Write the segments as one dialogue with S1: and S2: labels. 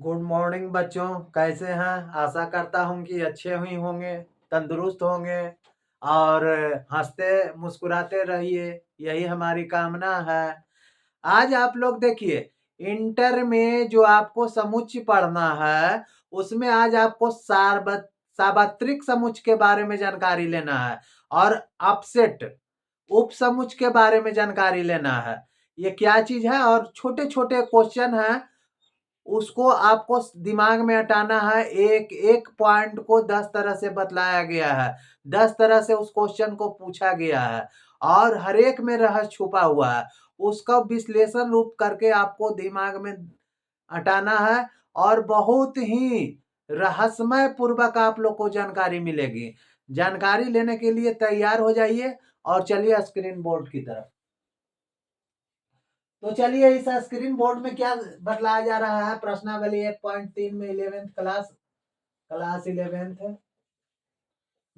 S1: Good morning बच्चों, कैसे हैं? आशा करता हूँ कि अच्छे हुई होंगे, तंदुरुस्त होंगे और हंसते मुस्कुराते रहिए, यही हमारी कामना है। आज आप लोग देखिए, इंटर में जो आपको समुच्चय पढ़ना है, उसमें आज आपको सार्वत्रिक समुच्चय के बारे में जानकारी लेना है और अपसेट उपसमुच्चय के बारे में जानकारी लेना है। ये क्या चीज है और छोटे छोटे क्वेश्चन हैं, उसको आपको दिमाग में हटाना है। एक एक पॉइंट को 10 तरह से बतलाया गया है, 10 तरह से उस क्वेश्चन को पूछा गया है और हर एक में रहस्य छुपा हुआ है। उसका विश्लेषण रूप करके आपको दिमाग में हटाना है और बहुत ही रहस्यमय पूर्वक आप लोग को जानकारी मिलेगी। जानकारी लेने के लिए तैयार हो जाइए और चलिए स्क्रीन बोर्ड की तरफ। तो चलिए, इस स्क्रीन बोर्ड में क्या बतलाया जा रहा है? प्रश्नावली 1.3 में 11th क्लास 11th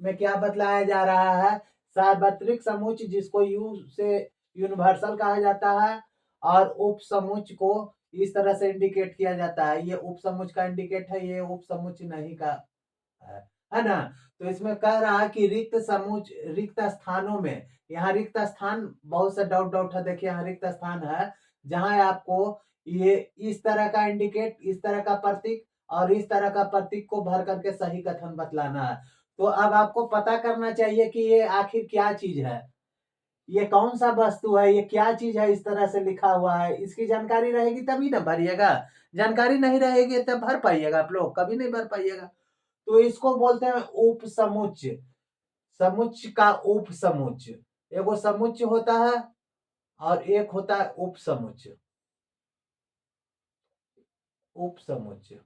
S1: में क्या बतलाया जा रहा है? सार्वत्रिक समुच्चय, जिसको यू से यूनिवर्सल कहा जाता है, और उप समुच्चय को इस तरह से इंडिकेट किया जाता है। ये उप समुच्चय का इंडिकेट है, ये उप समुच्चय नहीं का है ना। तो इसमें कह रहा है कि रिक्त स्थानों में, यहाँ रिक्त स्थान बहुत से डाउट डाउट है। देखिए, यहाँ रिक्त स्थान है जहां आपको ये इस तरह का इंडिकेट, इस तरह का प्रतीक और इस तरह का प्रतीक को भर करके सही कथन बतलाना है। तो अब आपको पता करना चाहिए कि ये आखिर क्या चीज है, ये कौन सा वस्तु है, ये क्या चीज है, इस तरह से लिखा हुआ है। इसकी जानकारी रहेगी तभी ना भरिएगा, जानकारी नहीं रहेगी तब भर पाइएगा? आप लोग कभी नहीं भर पाइएगा। तो इसको बोलते हैं उप समुच्चय। समुच्चय का उप समुच्चय, एगो समुच्चय होता है और एक होता है उप समुच्चय। उप समुच्चय,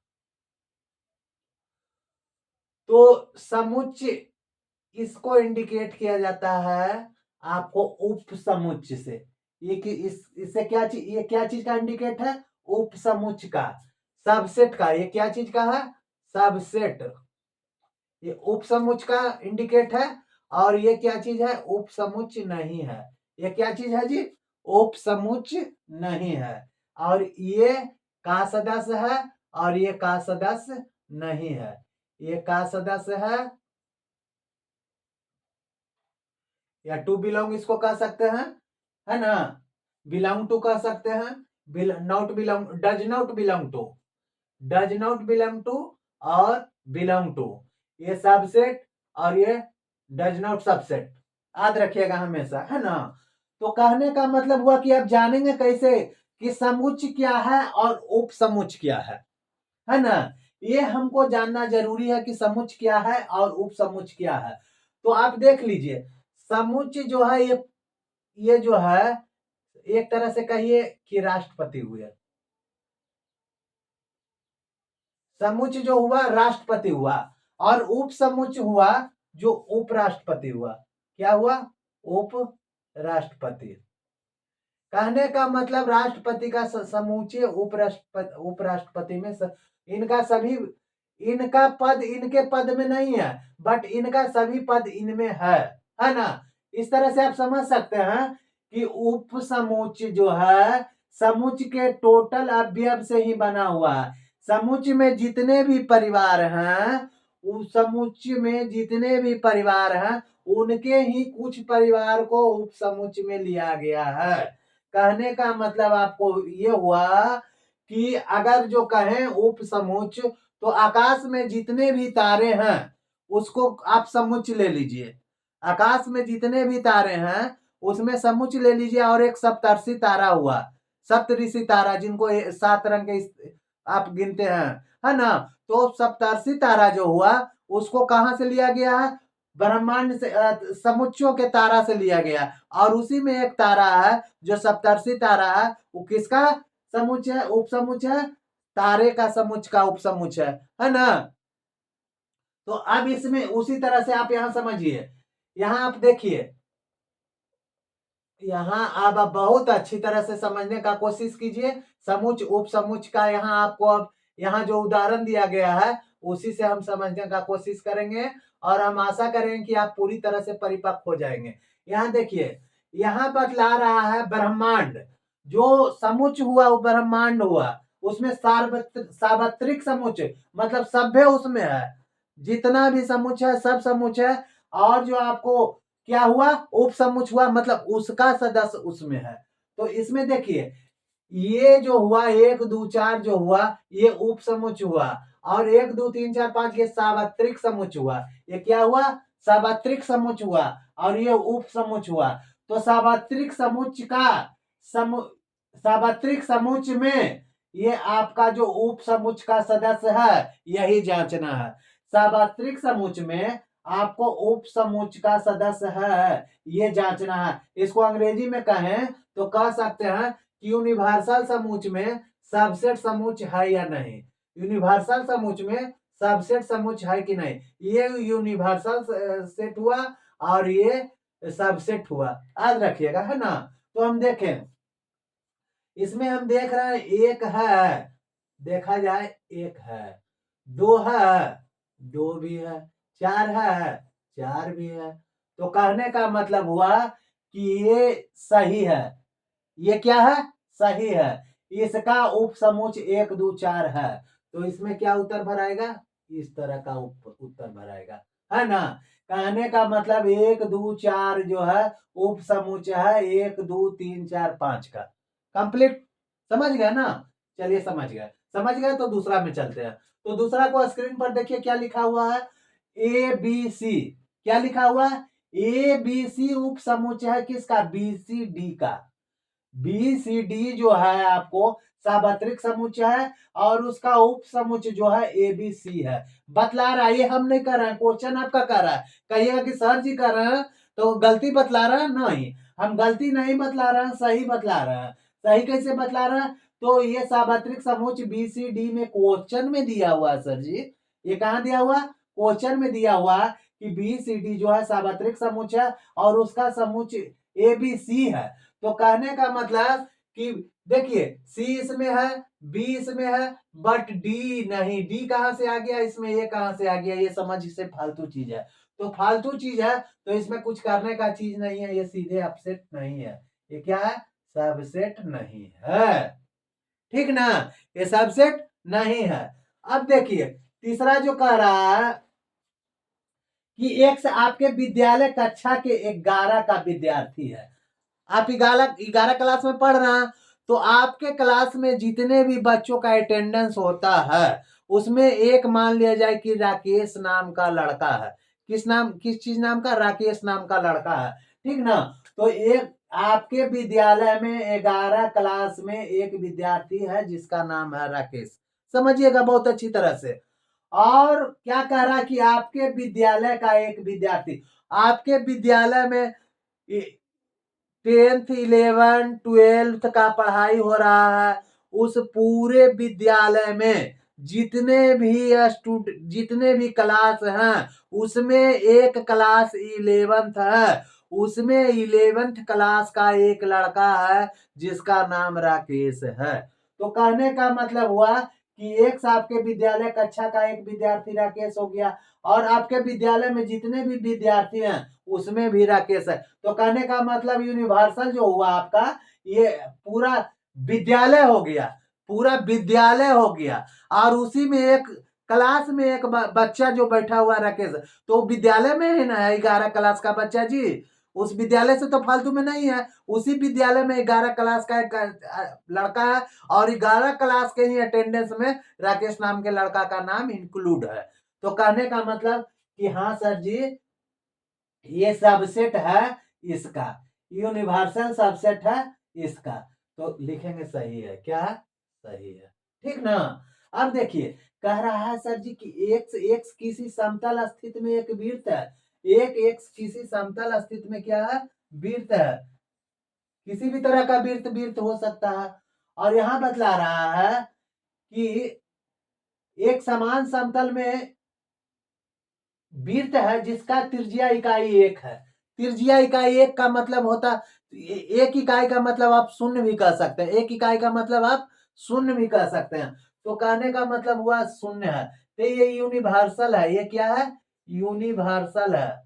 S1: तो समुच्चय इसको इंडिकेट किया जाता है आपको उप समुच्चय से। ये कि इससे क्या चीज, ये क्या चीज का इंडिकेट है? उप समुच्चय का, सबसेट का। ये क्या चीज का है? सबसेट। ये उप समुच्चय का इंडिकेट है। और ये क्या चीज है? उप समुच्चय नहीं है। ये क्या चीज है जी? उप समुच्चय नहीं है। और ये का सदस्य है और ये का सदस्य नहीं है। ये का सदस्य है या टू बिलोंग इसको कह सकते हैं, है ना। बिलोंग टू कह सकते हैं, not belong, does not belong to, does not belong to और बिलोंग टू। ये सबसेट और ये डज नॉट सबसेट, याद रखिएगा हमेशा, है ना। तो कहने का मतलब हुआ कि आप जानेंगे कैसे कि समुच्चय क्या है और उप समुच्चय क्या है ना। ये हमको जानना जरूरी है कि समुच्चय क्या है और उप समुच्चय क्या है। तो आप देख लीजिए, समुच्चय जो है ये जो है, एक तरह से कहिए कि राष्ट्रपति हुए। समुच्चय जो हुआ राष्ट्रपति हुआ, और उप समुच्चय हुआ जो उपराष्ट्रपति हुआ। क्या हुआ? उप राष्ट्रपति। कहने का मतलब राष्ट्रपति का समूचे उपराष्ट्रपति में इनका सभी, इनका पद इनके पद में नहीं है, बट इनका सभी पद इनमें है ना। इस तरह से आप समझ सकते हैं कि उप समुच्चय जो है समुच्चय के टोटल अवयव से ही बना हुआ है। समुच्चय में जितने भी परिवार हैं, उस समुच्चय में जितने भी परिवार हैं, उनके ही कुछ परिवार को उप समुच्चय में लिया गया है। कहने का मतलब आपको ये हुआ कि अगर जो कहें उप समुच्चय, तो आकाश में जितने भी तारे हैं उसको आप समुच्चय ले लीजिए। आकाश में जितने भी तारे हैं उसमें समुच्चय ले लीजिए। और एक सप्तर्षि तारा हुआ, सप्तऋषि तारा, जिनको 7 रंग के आप गिनते हैं, है ना। तो सप्तर्षि तारा जो हुआ उसको कहां से लिया गया है? ब्रह्मांड से, समुच्चयों के तारा से लिया गया। और उसी में एक तारा है जो सप्तर्षि तारा है, वो किसका समुच्चय है? उप समुच्चय है, तारे का समुच्चय का उप समुच्चय है ना। तो अब इसमें उसी तरह से आप यहां समझिए, यहां आप देखिए, यहां अब आप बहुत अच्छी तरह से समझने का कोशिश कीजिए। समुच्चय उप समुच्चय का यहां आपको, अब यहां जो उदाहरण दिया गया है उसी से हम समझने का कोशिश करेंगे और हम आशा करेंगे कि आप पूरी तरह से परिपक्व हो जाएंगे। यहां देखिए, यहां बतला रहा है ब्रह्मांड, जो समुच्चय हुआ वो ब्रह्मांड हुआ, उसमें सार्वत्रिक समुच्चय मतलब सभ्य उसमें है, जितना भी समुच्चय है सब समुच्चय, और जो आपको क्या हुआ उप समुच्चय हुआ मतलब उसका सदस्य उसमें है। तो इसमें देखिए ये जो हुआ 1 2 4 जो हुआ ये उप समुच्चय हुआ, और 1 2 3 4 5 ये सार्वत्रिक समुच्चय हुआ। ये क्या हुआ सार्वत्रिक समुच्चय हुआ, और ये उप समुच्चय हुआ। तो सार्वत्रिक समुच्चय का सार्वत्रिक समुच्चय में ये आपका जो उप समुच्चय का सदस्य है यही जांचना है। सार्वत्रिक समुच्चय में आपको उप समुच्चय का सदस्य है ये जांचना है। इसको अंग्रेजी में कहें तो कह सकते हैं कि यूनिवर्सल समुच्चय में सबसेट समुच्चय है या नहीं। यूनिवर्सल समुच्चय में सबसेट समुच्चय है कि नहीं। ये यूनिवर्सल सेट हुआ और ये सबसेट हुआ, याद रखिएगा, है ना। तो हम देखें इसमें हम देख रहे हैं एक है, देखा जाए एक है, दो है, दो भी है, चार है, चार भी है। तो कहने का मतलब हुआ कि ये सही है। ये क्या है सही है। इसका उप समुच्चय 1 2 4 है। तो इसमें क्या उत्तर भराएगा इस तरह का उत्तर भराएगा, है ना। कहने का मतलब 1 2 4 जो है उप समुच्चय है 1 2 3 4 5 का। कंप्लीट समझ गए ना। चलिए समझ गए तो दूसरा में चलते हैं। तो दूसरा को स्क्रीन पर देखिए क्या लिखा हुआ है ए बी सी। क्या लिखा हुआ है ए बी सी उप समुच्चय है किसका बी सी डी का। बी सी डी जो है आपको सार्वत्रिक समुच्चय है और उसका उप समुच्चय जो है ए बी सी है। बतला रहा है, ये हम नहीं कर रहे हैं, क्वेश्चन आपका कर रहा है। कहिएगा कि सर जी कर रहे हैं तो गलती बतला रहा है, नहीं हम गलती नहीं बतला रहे हैं, सही बतला रहे हैं। सही कैसे बतला रहे हैं तो ये सार्वत्रिक समुच्चय बी सी डी में क्वेश्चन में दिया हुआ है सर जी। ये कहाँ दिया हुआ क्वेश्चन में दिया हुआ कि बी सी डी जो है सार्वत्रिक समुच्चय और उसका समुच्चय ए बी सी है। तो कहने का मतलब कि देखिए सी इसमें है बी इसमें है बट डी नहीं। डी कहां से आ गया इसमें, ये कहां से आ गया, ये समझ से फालतू चीज है। तो फालतू चीज है तो इसमें कुछ करने का चीज नहीं है, ये सीधे अपसेट नहीं है। ये क्या है सबसेट नहीं है, ठीक ना। ये सबसेट नहीं है। अब देखिए तीसरा जो कह रहा है कि एक से आपके विद्यालय कक्षा के 11 का विद्यार्थी है। आप 11 क्लास में पढ़ रहे हैं तो आपके क्लास में जितने भी बच्चों का अटेंडेंस होता है उसमें एक मान लिया जाए कि राकेश नाम का लड़का है। किस चीज नाम का राकेश नाम का लड़का है, ठीक ना। तो एक आपके विद्यालय में 11 क्लास में एक विद्यार्थी है जिसका नाम है राकेश। समझिएगा बहुत अच्छी तरह से। और क्या कह रहा है कि आपके विद्यालय का एक विद्यार्थी, आपके विद्यालय में 10th 11 12th का पढ़ाई हो रहा है। उस पूरे विद्यालय में जितने भी क्लास हैं उसमें एक क्लास 11th है। उसमें 11th क्लास का एक लड़का है जिसका नाम राकेश है। तो कहने का मतलब हुआ कि एक से आपके विद्यालय कक्षा का एक विद्यार्थी राकेश हो गया, और आपके विद्यालय में जितने भी विद्यार्थी हैं उसमें भी राकेश है। तो कहने का मतलब यूनिवर्सल जो हुआ आपका ये पूरा विद्यालय हो गया, पूरा विद्यालय हो गया। और उसी में एक क्लास में एक बच्चा जो बैठा हुआ राकेश, तो विद्यालय में है ना 11 क्लास का बच्चा जी। उस विद्यालय से तो फालतू में नहीं है, उसी विद्यालय में 11 क्लास का एक लड़का है, और 11 क्लास के ही अटेंडेंस में राकेश नाम के लड़का का नाम इंक्लूड है। तो कहने का मतलब कि हाँ सर जी ये सबसेट है इसका, यूनिवर्सल सबसेट है इसका। तो लिखेंगे सही है, क्या सही है, ठीक ना। अब देखिए कह रहा है सर जी कि x किसी समतल स्थिति में एक वृत्त है। एक x किसी समतल स्थिति में क्या है वृत्त है, किसी भी तरह का वृत्त हो सकता है। और यहां बतला रहा है कि एक समान समतल में वृत्त है जिसका त्रिज्या इकाई 1 है। त्रिज्या इकाई 1 का मतलब होता, एक इकाई का मतलब आप शून्य भी कह सकते हैं, एक इकाई का मतलब आप शून्य भी कह सकते हैं। तो कहने का मतलब हुआ शून्य है। तो ये यूनिवर्सल है, ये क्या है यूनिवर्सल है,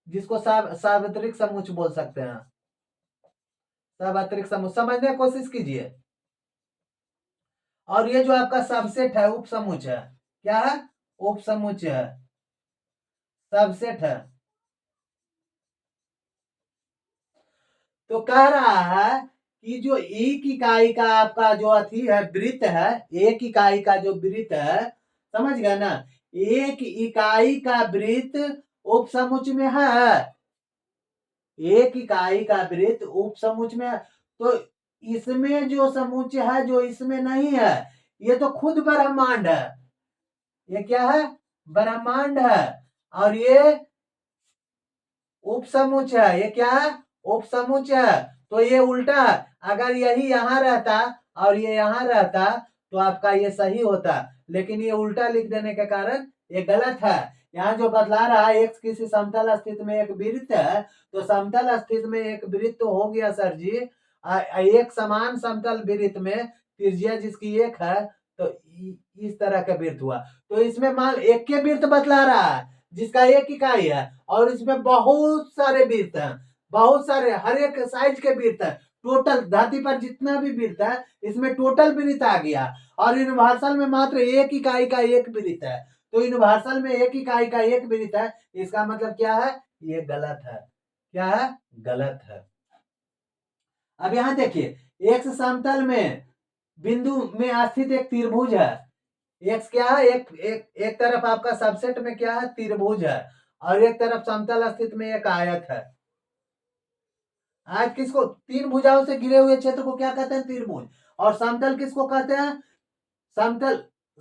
S1: जिसको सार्वत्रिक समुच्चय बोल सकते हैं। सार्वत्रिक समुच्चय समझने की कोशिश कीजिए। और ये जो आपका सबसेट है उपसमुच्चय है, क्या है? उपसमुच्चय है, सबसेट है। तो कह रहा है कि जो एक इकाई का आपका जो अथी है वृत्त है, एक इकाई का जो वृत्त है, समझ गए ना, एक इकाई का वृत्त उपसमुच्चय में है, एक इकाई का वृत्त उपसमुच्चय में है। तो इसमें जो समुच्चय है जो इसमें नहीं है, ये तो खुद ब्रह्मांड है, ये क्या है? ब्रह्मांड है। और ये उपसमुच्चय है, ये क्या है? उपसमुच्चय है। तो ये उल्टा है, अगर यही यहां रहता और ये यहां रहता तो आपका ये सही होता, लेकिन ये उल्टा लिख देने के कारण ये गलत है। यहाँ जो बतला रहा है एक्स किसी समतल स्थिति में एक वृत्त है, तो समतल स्थिति में एक वृत्त तो हो गया सर जी, एक समान समतल वृत्त में त्रिज्या जिसकी एक है, तो इस तरह का वृत्त हुआ। तो इसमें मान एक के वृत्त बतला रहा है जिसका एक इकाई है, और इसमें बहुत सारे वृत्त हैं, बहुत सारे, हर एक साइज के वृत्त है। टोटल धरती पर जितना भी वृत्त है इसमें टोटल वृत्त आ गया, और यूनिवर्सल में मात्र एक इकाई का एक वृत्त है। तो यूनिवर्सल में एक इकाई का एक वृत्त है, इसका मतलब क्या है? ये गलत है। क्या है? गलत है। अब यहां देखिए एक्स समतल में बिंदु में स्थित एक त्रिभुज है, एक्स क्या है? एक तरफ आपका सबसेट में क्या है? त्रिभुज है, और एक तरफ समतल स्थित में एक आयत है। आयत किसको? तीन भुजाओं से घिरे हुए क्षेत्र को क्या कहते हैं? त्रिभुज। और समतल किसको कहते हैं? समतल,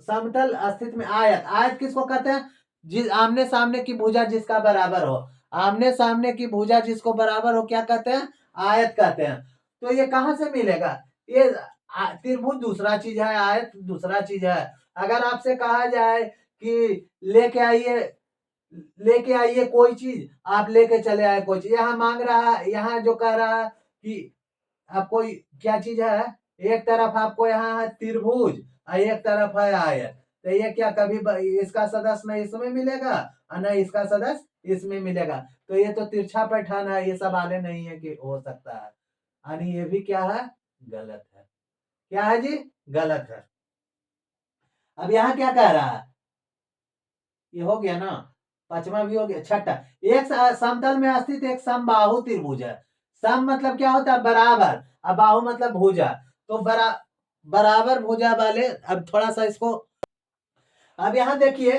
S1: समतल स्थित में आयत। आयत किसको कहते हैं? जिस आमने सामने की भुजा जिसका बराबर हो, आमने सामने की भुजा जिसको बराबर हो क्या कहते हैं? आयत कहते हैं। तो ये कहां से मिलेगा? ये त्रिभुज दूसरा चीज है, आयत दूसरा चीज है। अगर आपसे कहा जाए कि लेके आइए, लेके आइए कोई चीज, आप लेके चले आए कोई चीज, यहाँ मांग रहा है, यहाँ जो कह रहा है कि आपको क्या चीज है, एक तरफ आपको यहाँ है त्रिभुज और एक तरफ है आयत, तो ये क्या कभी इसका सदस्य न इसमें मिलेगा और न इसका सदस्य इसमें मिलेगा? तो ये तो तिरछा पैठान है, ये सब आले नहीं है कि हो सकता है, यानी ये भी क्या है? गलत है। क्या है जी? गलत है। अब यहाँ क्या कह रहा है? ये हो गया ना, पांचवा भी हो गया। छठा, एक समतल में स्थित एक समबाहु त्रिभुज है। सम मतलब क्या होता है? बराबर, अब बाहु मतलब भुजा। तो बराबर भुजा वाले, अब थोड़ा सा इसको, अब यहाँ देखिए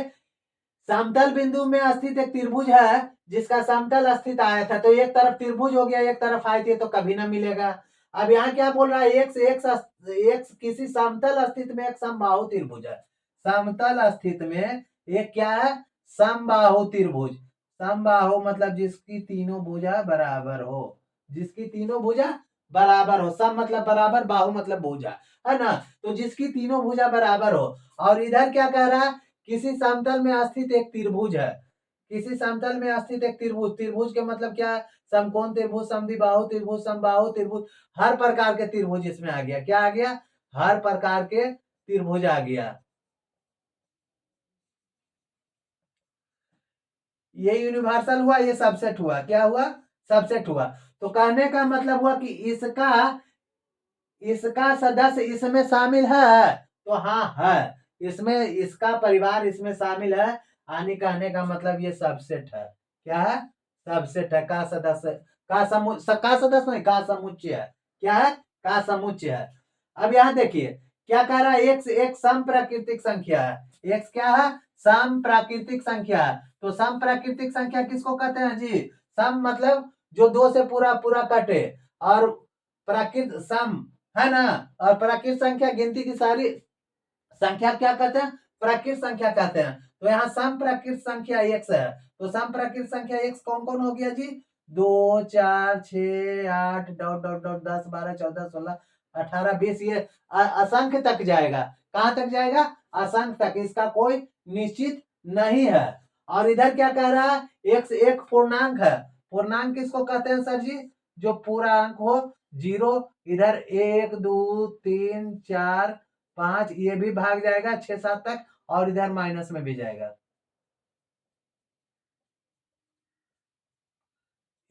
S1: समतल बिंदु में स्थित एक त्रिभुज है जिसका समतल स्थित आयत है, तो एक तरफ त्रिभुज हो गया एक तरफ आयत, ये तो कभी ना मिलेगा। अब यहाँ क्या बोल रहा है? एक किसी समतल स्थित में एक समबाहु त्रिभुज है, समतल स्थित में एक क्या है? समबाहु त्रिभुज। समबाहु मतलब जिसकी तीनों भुजा बराबर हो, जिसकी तीनों भुजा बराबर हो। सम मतलब बराबर, बाहु मतलब भुजा, है ना? तो जिसकी तीनों भुजा बराबर हो। और इधर क्या कह रहा है? किसी समतल में स्थित एक त्रिभुज है, किसी समतल में स्थित एक त्रिभुज। त्रिभुज के मतलब क्या है? समकोण त्रिभुज, समद्विबाहु त्रिभुज, समबाहु त्रिभुज, हर प्रकार के त्रिभुज इसमें आ गया। क्या आ गया? हर प्रकार के त्रिभुज आ गया। ये यूनिवर्सल हुआ, ये सबसेट हुआ। क्या हुआ? सबसेट हुआ। तो कहने का मतलब हुआ कि इसका इसका सदस्य इसमें शामिल है, तो हाँ है, इसमें इसका परिवार इसमें शामिल है, आने कहने का मतलब ये सबसेट है। क्या है? सबसेट है। का सदस्य, का सदस्य नहीं, का समुच्चय है। क्या है? का समुच्चय है। अब यहाँ देखिए क्या कह रहा है? एक्स एक सम प्राकृतिक संख्या है। एक्स क्या है? सम प्राकृतिक संख्या है। तो सम प्राकृतिक संख्या किसको कहते हैं जी? सम मतलब जो दो से पूरा पूरा कटे, और प्राकृत सम, है ना? और प्राकृत संख्या गिनती की सारी संख्या क्या कहते हैं? प्राकृत संख्या कहते हैं। तो यहाँ सम प्राकृत संख्या एक्स है, तो सम प्राकृत संख्या एक्स कौन कौन हो गया जी? 2 4 6 8 डॉट डॉट डॉट 10 12 14 16 18 20, ये असंख्य तक जाएगा। कहां तक जाएगा? असंख्य तक, इसका कोई निश्चित नहीं है। और इधर क्या कह रहा है? एक्स एक पूर्णांक है। पूर्णांक किसको कहते हैं सर जी? जो पूरा अंक हो, जीरो, इधर 1 2 3 4 5, ये भी भाग जाएगा 6 7 तक, और इधर माइनस में भी जाएगा,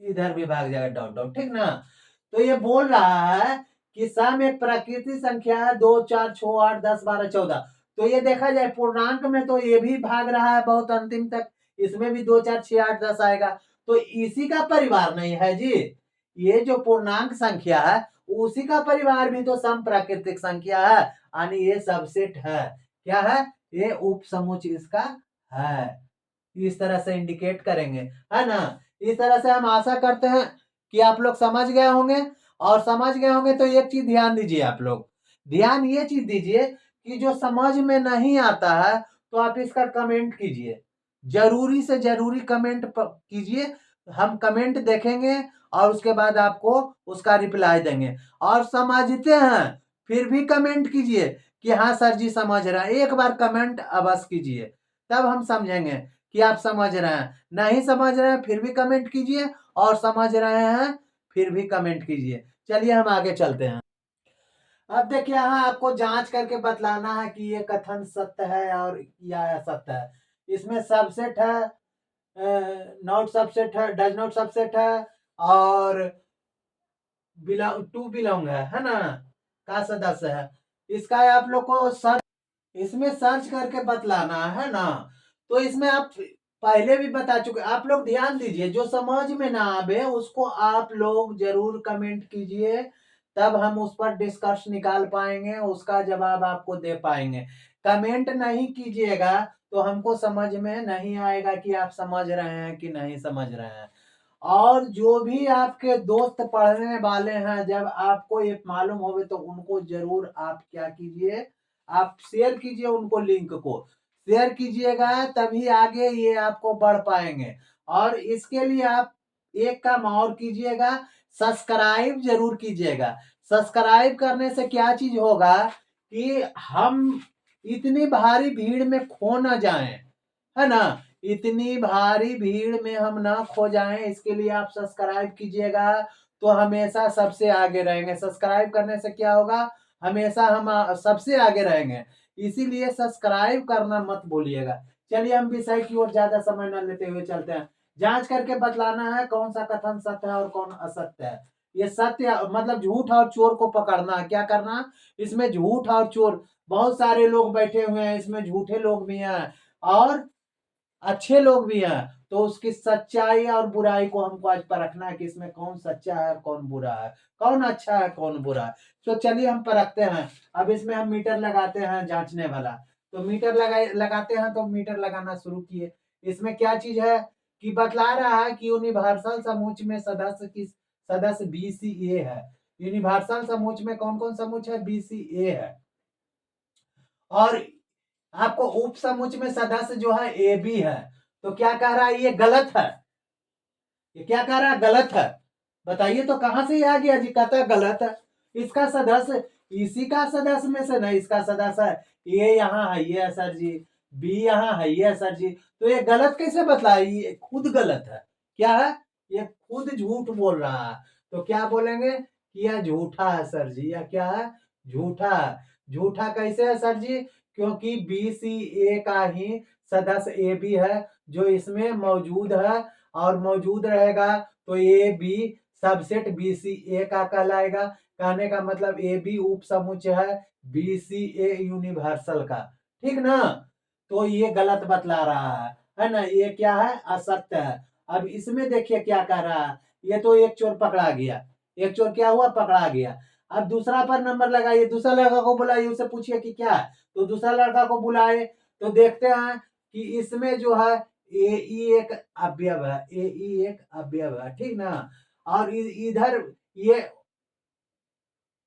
S1: इधर भी भाग जाएगा डॉट डॉट, ठीक ना? तो ये बोल रहा है कि सम एक प्राकृतिक संख्या है, 2 4 6 8 10 12 14। तो ये देखा जाए पूर्णांक में तो ये भी भाग रहा है बहुत अंतिम तक, इसमें भी 2 4 6 8 10 आएगा, तो इसी का परिवार नहीं है जी। ये जो पूर्णांक संख्या है उसी का परिवार भी तो सम प्राकृतिक संख्या है, यानी ये सबसेट है। क्या है? ये उप समुच्चय इसका है। इस तरह से इंडिकेट करेंगे, है ना। इस तरह से हम आशा करते हैं कि आप लोग समझ गए होंगे, और समझ गए होंगे तो एक चीज ध्यान दीजिए, आप लोग ध्यान ये चीज दीजिए कि जो समझ में नहीं आता है तो आप इसका कमेंट कीजिए, जरूरी से जरूरी कमेंट कीजिए। हम कमेंट देखेंगे और उसके बाद आपको उसका रिप्लाई देंगे। और समझते हैं फिर भी कमेंट कीजिए कि हाँ सर जी समझ रहे हैं, एक बार कमेंट अवश्य कीजिए, तब हम समझेंगे कि आप समझ रहे हैं। नहीं समझ रहे हैं फिर भी कमेंट कीजिए, और समझ रहे हैं फिर भी कमेंट कीजिए। चलिए हम आगे चलते हैं। अब देखिए यहाँ आपको जांच करके बतलाना है कि ये कथन सत्य है और या असत्य है। इसमें सबसेट है, नॉट सबसेट है, डज नॉट सबसेट है, और बिलोंग टू बिलोंग है ना, का सदस्य है। इसका आप लोग को सर्च, इसमें सर्च करके बतलाना है ना। तो इसमें आप पहले भी बता चुके, आप लोग ध्यान दीजिए, जो समझ में ना आवे उसको आप लोग जरूर कमेंट कीजिए, तब हम उस पर डिस्कस निकाल पाएंगे, उसका जवाब आपको दे पाएंगे। कमेंट नहीं कीजिएगा तो हमको समझ में नहीं आएगा कि आप समझ रहे हैं कि नहीं समझ रहे हैं। और जो भी आपके दोस्त पढ़ने वाले हैं, जब आपको ये मालूम होवे तो उनको जरूर आप क्या कीजिए, आप शेयर कीजिए, उनको लिंक को शेयर कीजिएगा, तभी आगे ये आपको बढ़ पाएंगे। और इसके लिए आप एक काम और कीजिएगा, सब्सक्राइब जरूर कीजिएगा। सब्सक्राइब करने से क्या चीज होगा कि हम इतनी भारी भीड़ में खो ना जाएं, है ना, इतनी भारी भीड़ में हम ना खो जाएं, इसके लिए आप सब्सक्राइब कीजिएगा, तो हमेशा सबसे आगे रहेंगे। सब्सक्राइब करने से क्या होगा, हमेशा हम सबसे आगे रहेंगे, इसीलिए सब्सक्राइब करना मत भूलिएगा। चलिए हम विषय की ओर ज्यादा समय न लेते हुए चलते हैं। जांच करके बतलाना है कौन सा कथन सत्य है और कौन असत्य है। ये सत्य मतलब झूठ और चोर को पकड़ना है। क्या करना, इसमें झूठ और चोर, बहुत सारे लोग बैठे हुए हैं, इसमें झूठे लोग भी हैं और अच्छे लोग भी हैं, तो उसकी सच्चाई और बुराई को हमको आज परखना है कि इसमें कौन सच्चा है कौन बुरा है, कौन अच्छा है कौन बुरा है। तो चलिए हम परखते हैं। अब इसमें हम मीटर लगाते हैं जांचने वाला, तो मीटर लगाते हैं, तो मीटर लगाना शुरू किए। इसमें क्या चीज है कि बतला रहा है कि यूनिवर्सल समूच में सदस्य BCA है। यूनिवर्सल समूच में कौन कौन समूच है, BCA है। और आपको उप समुच में सदस्य जो है AB है। तो क्या कह रहा है, ये गलत है। ये क्या कह रहा है, गलत है। बताइए तो कहां से ये आ गया जी, कहता है गलत है। इसका सदस्य इसी का सदस्य में से नहीं, इसका सदस्य है ये, यहाँ है ये सर जी, B यहाँ है ये सर जी, तो ये गलत कैसे बतला, ये खुद गलत है। क्या है, ये खुद झूठ बोल रहा है। तो क्या बोलेंगे कि यह झूठा है सर जी, या क्या है, झूठा है। झूठा कैसे है सर जी, क्योंकि BCA का ही सदस्य AB है जो इसमें मौजूद है, और मौजूद रहेगा तो AB सबसेट BCA का कहलाएगा। कहने का मतलब AB उप समुच्चय है BCA यूनिवर्सल का, ठीक ना। तो ये गलत बतला रहा है ना, ये क्या है, असत्य है। अब इसमें देखिए क्या कह रहा है, ये तो एक चोर पकड़ा गया, एक चोर क्या हुआ, पकड़ा गया। अब दूसरा पर नंबर लगाइए, दूसरा लड़का को बुलाइए, उससे पूछिए कि क्या है, तो दूसरा लड़का को बुलाए, तो देखते हैं कि इसमें जो है AE एक अवयव है, AE एक अवयव है, ठीक ना। और इधर ये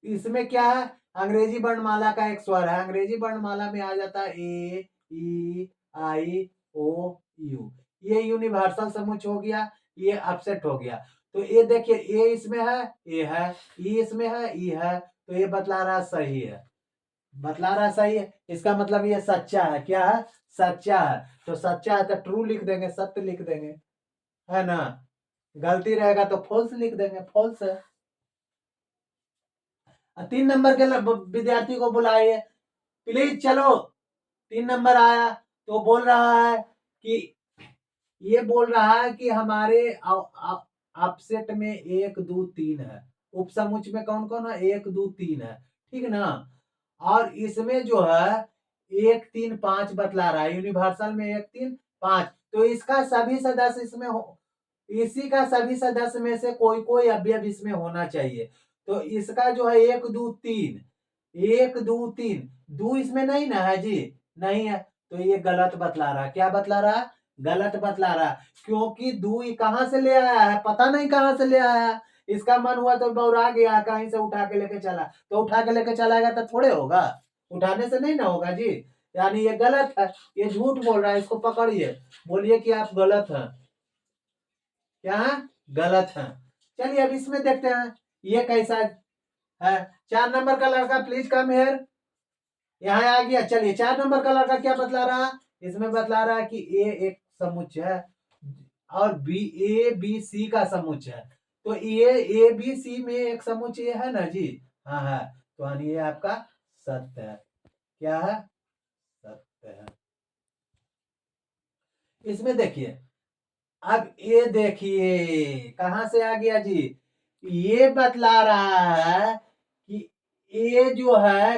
S1: इसमें क्या है, अंग्रेजी वर्णमाला का एक स्वर है, अंग्रेजी वर्णमाला में आ जाता है AEIOU। ये यूनिवर्सल समुच्चय हो गया, ये अपसेट हो गया। तो ये देखिए ए इसमें है, ए है, ई इसमें है, ई है, तो ये बतला रहा सही है, बतला रहा सही है। इसका मतलब ये सच्चा है। क्या है, सच्चा है। तो सच्चा है तो ट्रू लिख देंगे, सत्य लिख देंगे, है ना। गलती रहेगा तो फॉल्स लिख देंगे, फॉल्स है। 3 नंबर के विद्यार्थी को बुलाइए, प्लीज चलो। 3 नंबर आया तो बोल रहा है कि, ये बोल रहा है कि हमारे अपसेट में 1 2 3 है, उपसमुच्चय में कौन कौन है, 1 2 3 है, ठीक ना। और इसमें जो है 1 3 5 बतला रहा है, यूनिवर्सल में 1 3 5, तो इसका सभी सदस्य इसमें हो, इसी का सभी सदस्य में से कोई कोई अवयव इसमें होना चाहिए। तो इसका जो है 1 2 3, 1 2 3, 2 इसमें नहीं ना है जी, नहीं है, तो ये गलत बतला रहा है। क्या बतला रहा है, गलत बतला रहा है, क्योंकि 2 कहां से ले आया है, पता नहीं कहां से ले आया है। इसका मन हुआ तो बौरा गया, कहीं से उठा के लेके चला, तो उठा के लेके चलाएगा तो थोड़े होगा, उठाने से नहीं ना होगा जी। यानी ये गलत है, ये झूठ बोल रहा है, इसको पकड़िए, बोलिए कि आप गलत हैं। क्या है, गलत है। चलिए अब इसमें देखते हैं ये कैसा है। 4 नंबर का लड़का प्लीज कम हेयर, यहाँ आ गया। चलिए 4 नंबर का लड़का क्या बतला रहा है, इसमें बतला रहा है कि ए एक समुच्चय है और बी, ए बी सी का समुच्चय है। तो ये ए बी सी में एक समुच्चय है ना जी, हाँ है, तो ये आपका सत्य है। क्या है, सत्य है। इसमें देखिए, अब ये देखिए कहां से आ गया जी, ये बतला रहा है कि ये जो है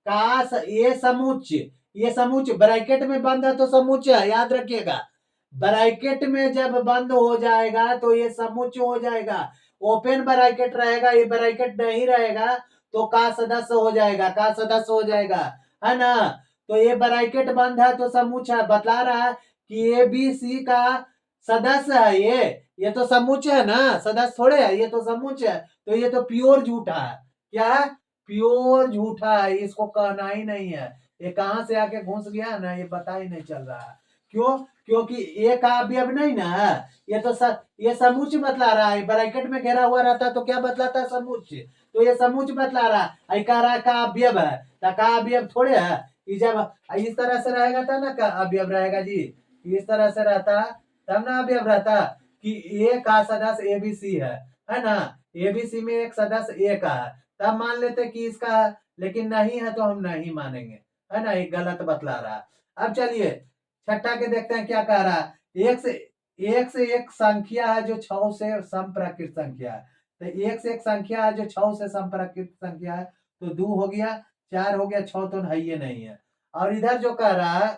S1: का ये समुच्चय, ये समुच्चय ब्रैकेट में बंद है तो समुच्चय है, याद रखिएगा। ब्रैकेट में जब बंद हो जाएगा तो ये समुच्चय हो जाएगा। ओपन ब्रैकेट रहेगा, ये ब्रैकेट नहीं रहेगा तो का सदस्य हो जाएगा, का सदस्य हो जाएगा, है ना। तो ये ब्रैकेट बंद है तो समुच्चय बतला रहा है कि ए बी सी का सदस्य है ये तो समुच्चय है ना, सदस्य थोड़े है, ये तो समुच्चय है, तो ये तो प्योर झूठा है। क्या है, प्योर झूठा है, इसको कहना ही नहीं है। ये कहां से आके घुस गया ना, ये पता ही नहीं चल रहा है। क्यों, क्योंकि एक अवयव नहीं ना है, ये तो ये समुच्चय बतला रहा है। ब्रैकेट में घेरा हुआ रहता तो क्या बतलाता है, समुच्चय, तो ये समुच्चय बतला रहा है। कह रहा है का अवयव है, तो का अवयव थोड़े है। जब इस तरह से रहेगा तब ना का अवयव रहेगा जी, इस तरह से रहता तब ना अवयव रहता कि ए का सदस्य एबीसी है ना, एबीसी में एक सदस्य ए का है, तब मान लेते कि इसका है, लेकिन नहीं है तो हम नहीं मानेंगे, है ना, ये गलत बतला रहा है। अब चलिए छठा के देखते हैं क्या कह रहा है। एक से एक संख्या है जो 6 से समप्रकृत संख्या है, तो एक से एक संख्या है जो 6 से समप्रकृत संख्या है, तो 2 हो गया, 4 हो गया, 6 तो है, ये नहीं है। और इधर जो कह रहा है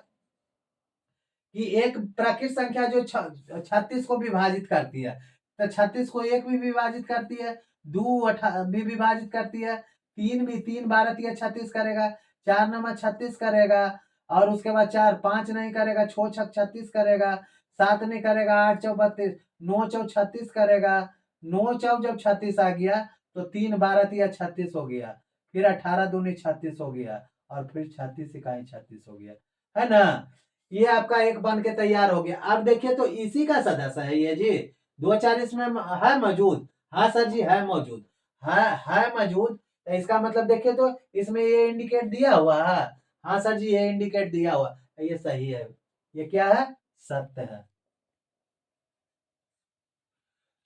S1: कि एक प्राकृत संख्या जो 36 को विभाजित करती है, तो 36 को 1 भी विभाजित करती है, 2 भी विभाजित करती है, 3 भी, 3 12 3 36 करेगा, 4 नंबर 36 करेगा, और उसके बाद 4 5 नहीं करेगा, 6 6 36 करेगा, 7 नहीं करेगा, 8 चौ 32, 9 चौ 36 करेगा, 9 चौ जब 36 आ गया तो 3 12 3 36 हो गया, फिर 18 दूनी 36 हो गया, और फिर 36 इकाई 36 हो गया, है ना। ये आपका एक बन के तैयार हो गया। अब देखिए तो इसी का सदस्य है ये जी, 2 4 इसमें है मौजूद, हाँ सर जी है मौजूद, है मौजूद, तो इसका मतलब देखिए तो इसमें ये इंडिकेट दिया हुआ है, हाँ सर जी ये इंडिकेट दिया हुआ, ये सही है, ये क्या है, सत्य है।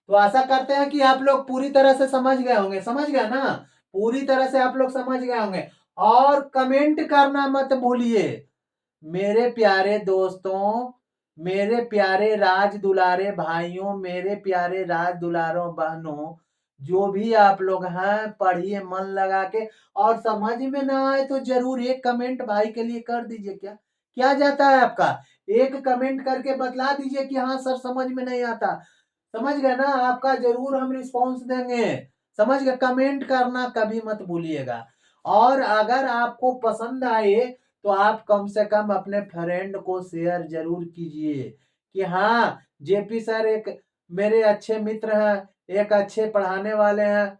S1: तो आशा करते हैं कि आप लोग पूरी तरह से समझ गए होंगे, समझ गए ना, पूरी तरह से आप लोग समझ गए होंगे। और कमेंट करना मत भूलिए मेरे प्यारे दोस्तों, मेरे प्यारे राज दुलारे भाइयों, मेरे प्यारे राज दुलारों बहनों, जो भी आप लोग हैं पढ़िए मन लगा के, और समझ में ना आए तो जरूर एक कमेंट भाई के लिए कर दीजिए। क्या क्या जाता है आपका, एक कमेंट करके बतला दीजिए कि हाँ सर समझ में नहीं आता, समझ गए ना, आपका जरूर हम रिस्पॉन्स देंगे। समझ गए, कमेंट करना कभी मत भूलिएगा। और अगर आपको पसंद आए तो आप कम से कम अपने फ्रेंड को शेयर जरूर कीजिए कि हाँ जेपी सर एक मेरे अच्छे मित्र हैं, एक अच्छे पढ़ाने वाले हैं,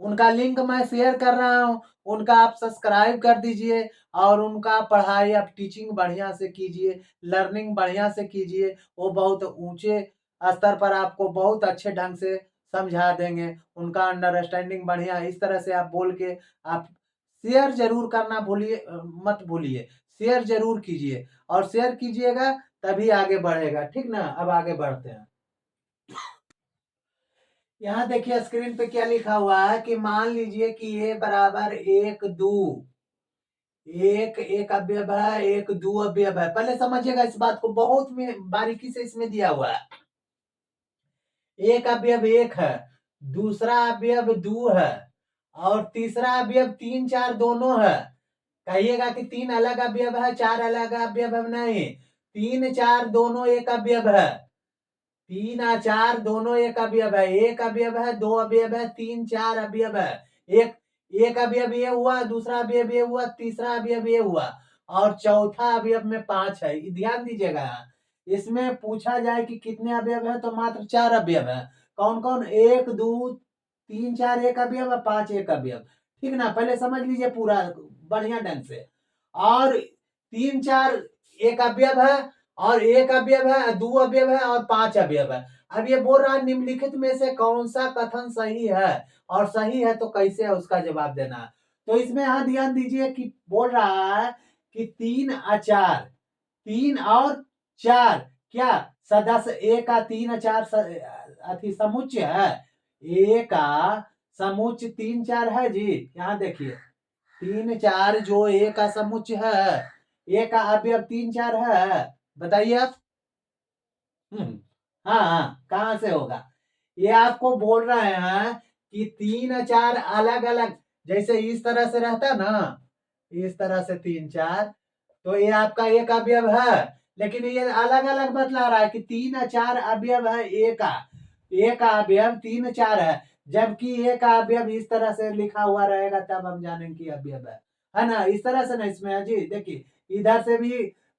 S1: उनका लिंक मैं शेयर कर रहा हूं, उनका आप सब्सक्राइब कर दीजिए, और उनका पढ़ाई आप टीचिंग बढ़िया से कीजिए, लर्निंग बढ़िया से कीजिए, वो बहुत ऊंचे स्तर पर आपको बहुत अच्छे ढंग से समझा देंगे, उनका अंडरस्टैंडिंग बढ़िया है। इस तरह से आप बोल के आप शेयर जरूर करना भूलिए, मत भूलिए, शेयर जरूर कीजिए, और शेयर कीजिएगा तभी आगे बढ़ेगा, ठीक ना। अब आगे बढ़ते हैं। यहाँ देखिए स्क्रीन पे क्या लिखा हुआ है कि मान लीजिए कि ए बराबर 1 2, एक एक अवयव है, एक दो अवयव है। पहले समझिएगा इस बात को, बहुत में बारीकी से इसमें दिया हुआ है। एक अवयव 1 है, दूसरा अवयव दो है और तीसरा अवयव 3 4 दोनों है। कहिएगा कि 3 अलग अवयव है, 4 अलग अवयव है, नहीं, 3 4 दोनों एक अवयव है। 3 और 4 दोनों एक अवयव है। एक अवयव है, दो अवयव है, 3 4 अवयव है। एक एक अवयव ये हुआ, दूसरा अवयव ये हुआ, तीसरा अवयव ये हुआ और चौथा अवयव में 5 है। ध्यान दीजिएगा, इसमें पूछा जाए कि कितने अवयव है तो मात्र 4 अवयव है। कौन कौन? 1 2 3 4 एक अवयव, 5 एक अवयव। ठीक ना? पहले समझ लीजिए पूरा बढ़िया ढंग से। और 3 4 एक अवयव है और एक अवयव है, दो अवयव है और 5 अवयव है। अब ये बोल रहा है निम्नलिखित में से कौन सा कथन सही है, और सही है तो कैसे है उसका जवाब देना। तो इसमें यहां ध्यान दीजिए कि बोल रहा है कि 3 और 4, 3 और 4 क्या सदस्य ए का 3 और 4 अति समुच्चय है। ए का समुच्चय 3 4 है जी। यहाँ देखिए 3 4 जो ए का समुच्चय है, ए का अवयव 3 4 है। बताइए आप। हाँ हाँ, कहां से होगा? ये आपको बोल रहे हैं कि 3 4 अलग अलग, जैसे इस तरह से रहता ना, इस तरह से 3 4, तो ये आपका एक अवयव है। लेकिन ये अलग अलग बतला रहा है कि 3 और 4 अवयव है ए का। ए का अवयव 3 4 है, जबकि ए का अवयव इस तरह से लिखा हुआ रहेगा तब हम जानेंगे कि अवयव है ना? इस तरह से ना इसमें है जी। देखिए इधर से भी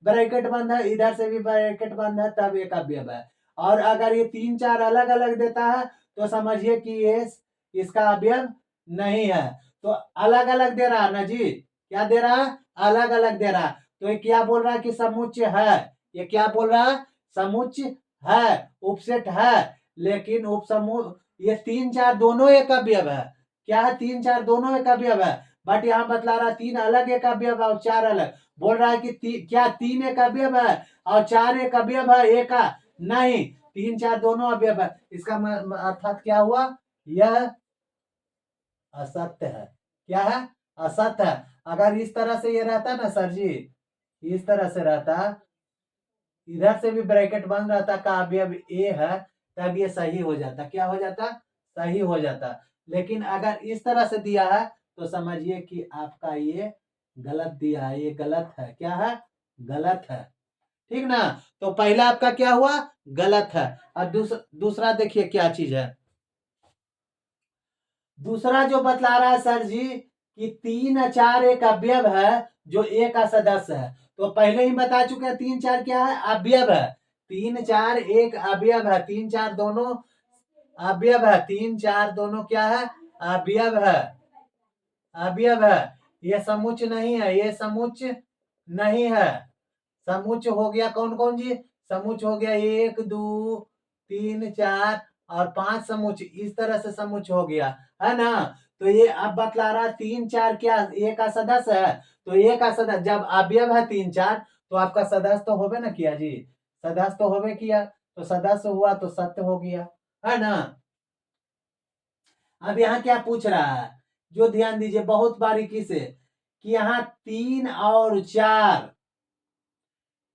S1: ब्रैकेट बंद है, इधर से भी ब्रैकेट बंद है, तब एक अवयव है। और अगर ये 3 4 अलग अलग देता है तो समझिए कि ये इसका अवयव नहीं है। तो अलग अलग दे रहा है ना जी। क्या दे रहा है? अलग अलग दे रहा है। तो ये क्या बोल रहा है कि समुच्चय है। ये क्या बोल रहा है? समुच्चय है, उपसेट है। लेकिन उपसमूह ये 3 4 दोनों एक अवयव है। क्या है? 3 4 दोनों एक अवयव है। बट यहाँ बतला रहा है 3 अलग एक अवयव है और 4 अलग। बोल रहा है कि क्या 3 एक अवयव है और 4 एक अवयव है एक का? नहीं, 3 4 दोनों अवयव है। इसका अर्थात क्या हुआ? यह असत्य है। क्या है? असत्य है। अगर इस तरह से ये रहता ना सर जी, इस तरह से रहता, इधर से भी ब्रैकेट बंद रहता का अवयव ए है, तब ये सही हो जाता। क्या हो जाता? सही हो जाता। लेकिन अगर इस तरह से दिया है तो समझिए कि आपका ये गलत दिया है, ये गलत है। क्या है? गलत है। ठीक ना? तो पहला आपका क्या हुआ? गलत है। अब दूसरा देखिए क्या चीज है। दूसरा जो बतला रहा है सर जी कि 3 4 एक अवयव है जो ए का सदस्य है। तो पहले ही बता चुके हैं 3 4 क्या है? अवयव है। 3 4 एक अवयव है। 3 4 दोनों अवयव है। 3 4 दोनों क्या है? अवयव है। अवयव है। ये समुच्चय नहीं है, ये समुच्चय नहीं है। समुच्चय हो गया कौन कौन जी? समुच्चय हो गया 1 2 3 4 और 5 समुच्चय। इस तरह से समुच्चय हो गया है ना? तो ये अब बतला रहा 3 4 क्या ए का सदस्य है। तो ए का सदस्य जब अवयव है 3 4 तो आपका सदस्य तो होबे ना किया जी। सदस्य तो होबे किया, तो सदस्य हुआ तो सत्य हो गया, है ना? अब यहाँ क्या पूछ रहा है, जो ध्यान दीजिए बहुत बारीकी से, कि यहाँ 3 और 4,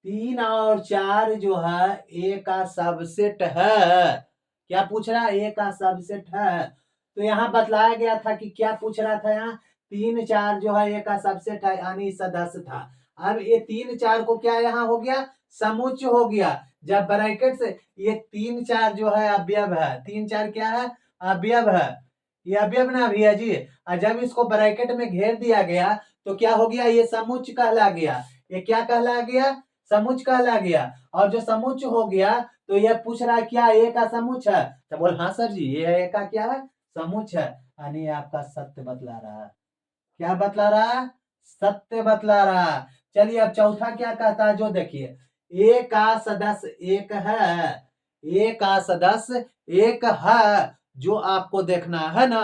S1: 3 और 4 जो है ए का सबसेट है। क्या पूछ रहा है? ए का सबसेट है। तो यहाँ बतलाया गया था कि क्या पूछ रहा था यहाँ? 3 4 जो है ए का सबसेट है, यानी सदस्य था। अब ये 3 4 को क्या यहाँ हो गया? समुच्चय हो गया। जब ब्रैकेट से ये 3 4 जो है अवयव है, 3 4 क्या है? अवयव है। ये अवयव ना भैया जी। और जब इसको ब्रैकेट में घेर दिया गया तो क्या हो गया? ये समुच्चय कहला गया। ये क्या कहला गया? समुच्चय कहला गया। और जो समुच्चय हो गया तो यह पूछ रहा है क्या ए का समुच्चय है? तो बोल हाँ सर जी, ये ए का क्या है? समुच्चय है। यानी आपका सत्य बतला रहा है। क्या बतला रहा है? सत्य बतला रहा है। चलिए अब चौथा क्या कहता है, जो देखिए ए का सदस्य एक है। ए का सदस्य एक है, जो आपको देखना है ना।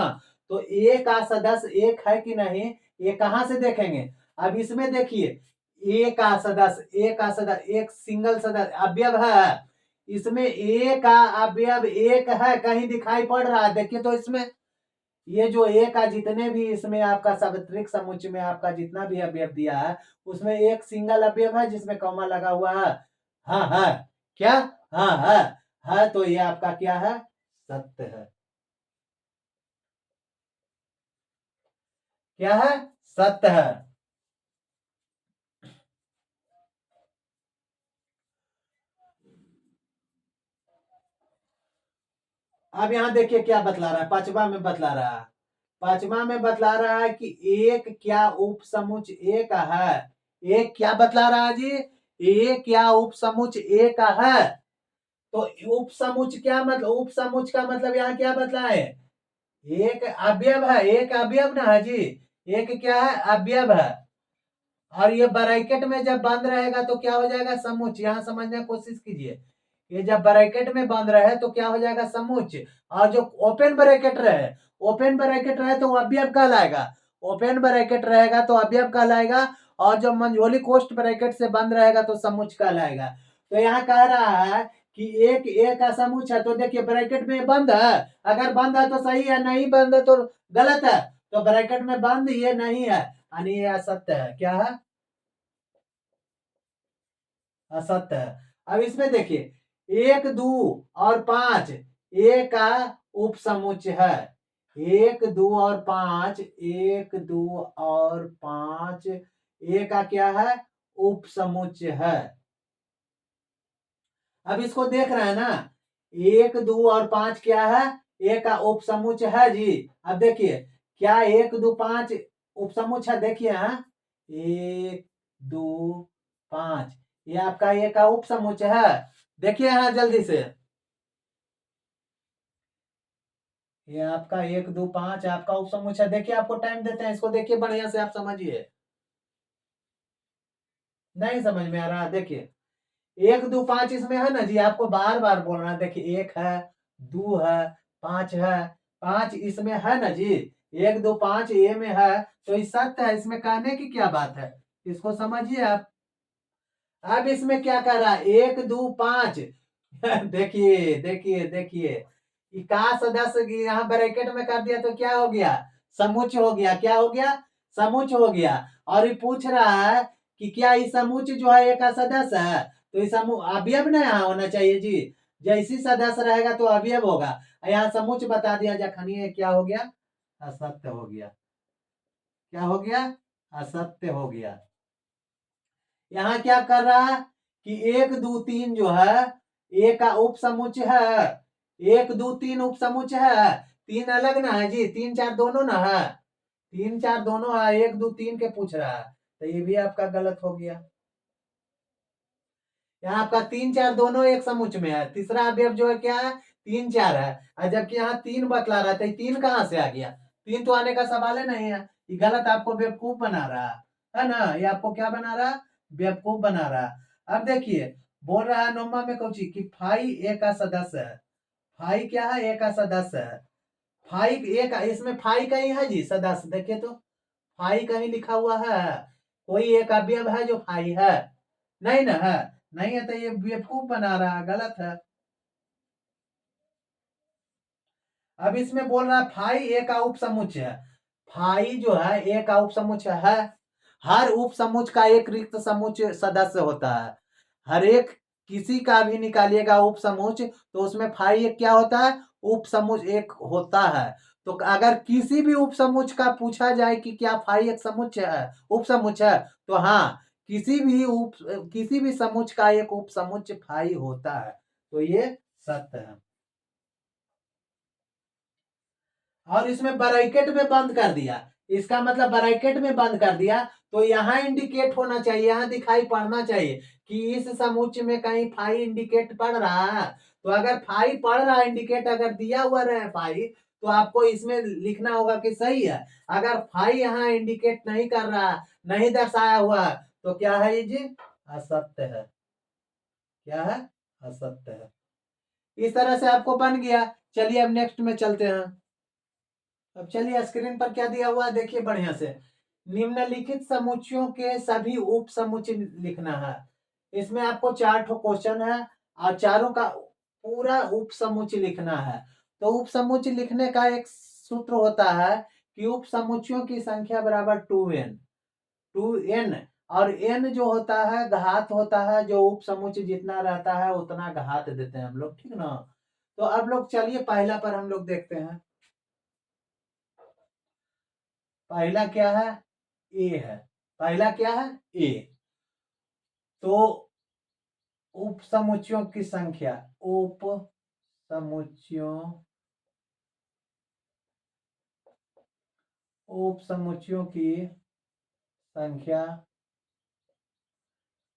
S1: तो ए का सदस्य एक है कि नहीं, ये कहां से देखेंगे? अब इसमें देखिए ए का सदस्य, ए का सदस्य एक सिंगल सदस्य अवयव है। इसमें ए का अवयव एक है, कहीं दिखाई पड़ रहा है? देखिए तो इसमें ये जो ए का जितने भी इसमें आपका सार्वत्रिक समुच्चय में आपका जितना भी अवयव दिया है, उसमें एक सिंगल अवयव है जिसमें कॉमा लगा हुआ है। हाँ है। क्या? हाँ है। तो ये आपका क्या है? सत्य है। क्या है? सत्य है। अब यहां देखिए क्या बतला रहा है, पांचवा में बतला रहा है। पांचवा में बतला रहा है कि एक क्या उपसमुच एक है। एक क्या बतला रहा है जी? एक क्या उपसमुच एक है। तो उपसमुच क्या मतलब, उपसमुच का मतलब यहाँ क्या बतलाए? एक अवयव है, एक अवयव ना है जी। एक क्या है? अवयव है। और ये ब्रैकेट में जब बंद रहेगा तो क्या हो जाएगा? समुच्चय। यहाँ समझने की कोशिश कीजिए, ये जब ब्रैकेट में बंद रहे तो क्या हो जाएगा? समुच्चय। और जो ओपन ब्रैकेट रहे, ओपन ब्रैकेट रहे तो अवयव कहलाएगा। ओपन ब्रैकेट रहेगा तो अवयव कहलाएगा। और जो मंझोली कोष्ठ ब्रैकेट से बंद रहेगा तो समुच्चय कहलाएगा। तो यहाँ कह रहा है कि एक एक का समुच्चय है। तो देखिए ब्रैकेट में बंद है, अगर बंद है तो सही है, नहीं बंद है तो गलत है। तो ब्रैकेट में बंद ये नहीं है, यानी ये असत्य है। क्या है? असत्य है। अब इसमें देखिए, एक दो और पांच ए का उपसमुच्चय है। एक दो और पांच, एक दो और पांच ए का क्या है? उपसमुच्चय है। अब इसको देख रहे हैं ना, एक दो और पांच क्या है? ए का उपसमुच्चय है जी। अब देखिए, क्या एक दो पांच उपसमुच्चय है? देखिए, हाँ, एक दो पांच, ये आपका ए का उपसमुच्चय है। देखिए हाँ जल्दी से, ये आपका एक दो पांच आपका उपसमुच्चय है। देखिए आपको टाइम देते हैं, इसको देखिए बढ़िया से, आप समझिए। नहीं समझ में आ रहा? देखिए, एक दो पांच इसमें है ना जी, आपको बार बार बोलना है। देखिए, एक है, दो है, पांच है। पांच इसमें है ना जी, एक दो पांच ए में है। तो ये सत्य है, इसमें कहने की क्या बात है? इसको समझिए आप। अब इसमें क्या कर रहा है? एक दो पांच देखिए देखिए देखिए, ये का सदस्य यहाँ ब्रैकेट में कर दिया तो क्या हो गया? समुच्चय हो गया। क्या हो गया? समुच्चय हो गया। और ये पूछ रहा है कि क्या ये समुच्चय जो है एक का सदस्य है? तो ये समूह अवयव ना यहाँ होना चाहिए जी। जैसी सदस्य रहेगा तो अवयव होगा। यहाँ समुच्चय बता दिया, जखनी ये क्या हो गया? असत्य हो गया। क्या हो गया? असत्य हो गया। यहाँ क्या कर रहा है कि एक दो तीन जो है ए का उपसमुच्चय है। एक दो तीन उपसमुच्चय है। तीन अलग ना है जी, तीन चार दोनों ना है। तीन चार दोनों है, एक दो तीन के पूछ रहा है। तो ये भी आपका गलत हो गया। यहाँ आपका तीन चार दोनों एक समुच्चय में है। तीसरा अवयव जो है क्या है? तीन चार है। और जबकि यहाँ तीन बतला रहा था, तीन कहाँ से आ गया? तीन तो आने का सवाल ही नहीं है। ये गलत आपको बेवकूफ बना रहा है ना? ये आपको क्या बना रहा? बेवकूफ बना रहा। अब देखिए, बोल रहा है नोमा में कोची कि फाई ए का सदस्य है। फाई क्या है? ए का सदस्य है। फाई ए का, इसमें फाई कहीं है जी सदस्य? देखिए तो, फाई कहीं लिखा हुआ है? कोई एक अवयव है जो फाई है? नहीं ना है। नहीं है तो ये बेवकूफ बना रहा है, गलत है। अब इसमें बोल रहा है फाई ए का उपसमुच्चय है। फाई जो है ए का उपसमुच्चय है। हर उपसमुच्चय का एक रिक्त समुच्चय सदस्य होता है। हर एक, किसी का भी निकालिएगा उपसमुच्चय तो उसमें फाई एक क्या होता है? उपसमुच्चय एक होता है। तो अगर किसी भी उपसमुच्चय का पूछा जाए कि क्या फाई एक समुच्चय है, उपसमुच्चय है, तो हाँ, किसी भी समुच्चय का एक उपसमुच्चय फाई होता है। तो ये सत्य है। और इसमें ब्रैकेट में बंद कर दिया, इसका मतलब ब्रैकेट में बंद कर दिया तो यहाँ इंडिकेट होना चाहिए, यहाँ दिखाई पड़ना चाहिए कि इस समुच्चय में कहीं फाई इंडिकेट पड़ रहा है। तो अगर फाई पड़ रहा है, इंडिकेट अगर दिया हुआ रहे फाई, तो आपको इसमें लिखना होगा कि सही है। अगर फाई यहाँ इंडिकेट नहीं कर रहा, नहीं दर्शाया हुआ, तो क्या है ये जी? असत्य है। क्या है? असत्य है। इस तरह से आपको बन गया। चलिए अब नेक्स्ट में चलते हैं। अब चलिए स्क्रीन पर क्या दिया हुआ है देखिए बढ़िया से। निम्नलिखित समुच्चयों के सभी उप समुच्चय लिखना है। इसमें आपको चार ठो क्वेश्चन है और चारों का पूरा उप समुच्चय लिखना है। तो उप समुच्चय लिखने का एक सूत्र होता है कि उप समुच्चयों की संख्या बराबर 2n। 2n, और n जो होता है घात होता है, जो उप समुच्चय जितना रहता है उतना घात देते हैं हम लोग, ठीक ना? तो अब लोग चलिए पहला पर हम लोग देखते हैं। पहला क्या है, ए है, पहला क्या है, ए। तो उप समुच्चयों की संख्या, उप समुच्चयों, उप समुच्चयों की संख्या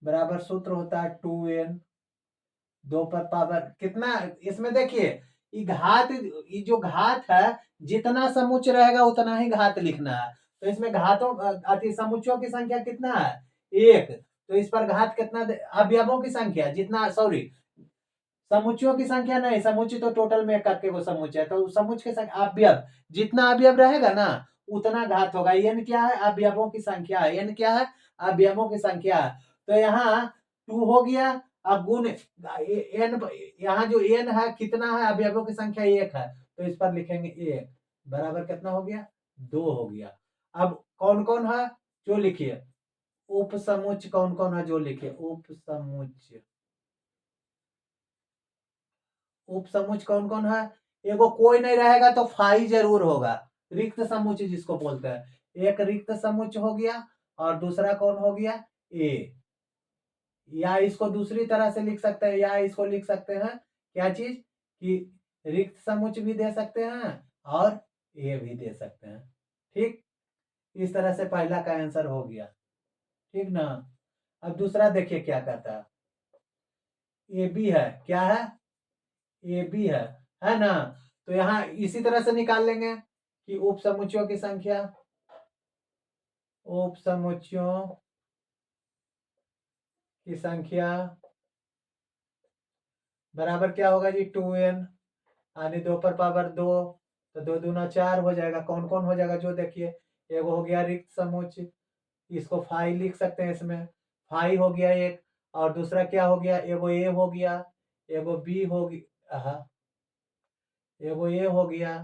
S1: बराबर सूत्र होता है 2n, 2 पर पावर कितना, इसमें देखिए ये जो घात है, जितना समुच्चय रहेगा उतना ही घात लिखना है। तो इसमें घातों समुच्चयों की संख्या कितना है, 1। तो इस पर घात कितना, अवयवों की संख्या जितना, सॉरी समुच्चयों की संख्या नहीं, समुच्चय तो टोटल में करके वो समुच्चय है, तो समुच्चय की संख्या अवयव, जितना अवयव रहेगा ना उतना घात होगा। n क्या है, अवयवों की संख्या है, n क्या है, अवयवों की संख्या है। तो यहाँ 2 हो गया, अब गुण n, यहाँ जो n है कितना है, अवयवों की संख्या 1 है, तो इस पर लिखेंगे 1 बराबर कितना हो गया, 2 हो गया। अब कौन कौन है जो लिखिए, उप समुच्चय कौन कौन है जो लिखिए, उप समुच्चय, उप समुच्चय कौन कौन है, एगो कोई नहीं रहेगा तो फाई जरूर होगा, रिक्त समुच्चय जिसको बोलते हैं। एक रिक्त समुच्चय हो गया, और दूसरा कौन हो गया, ए। या इसको दूसरी तरह से लिख सकते हैं, या इसको लिख सकते हैं क्या चीज, कि रिक्त समुच्चय भी दे सकते हैं और ए भी दे सकते हैं। ठीक, इस तरह से पहला का आंसर हो गया, ठीक ना। अब दूसरा देखिए क्या कहता है, ए बी है, क्या है, ए बी है ना। तो यहाँ इसी तरह से निकाल लेंगे कि उप समुच्चयों की संख्या, उप समुच्चयों की संख्या बराबर क्या होगा जी, 2n, यानी 2 पर पावर 2, तो 2 दूना 4 हो जाएगा। कौन कौन हो जाएगा जो देखिए, एगो हो गया रिक्त समुच्चय, इसको फाई लिख सकते हैं, इसमें फाई हो गया एक, और दूसरा क्या हो गया, एगो ए हो गया, एगो बी हो गया, एगो ए हो गया,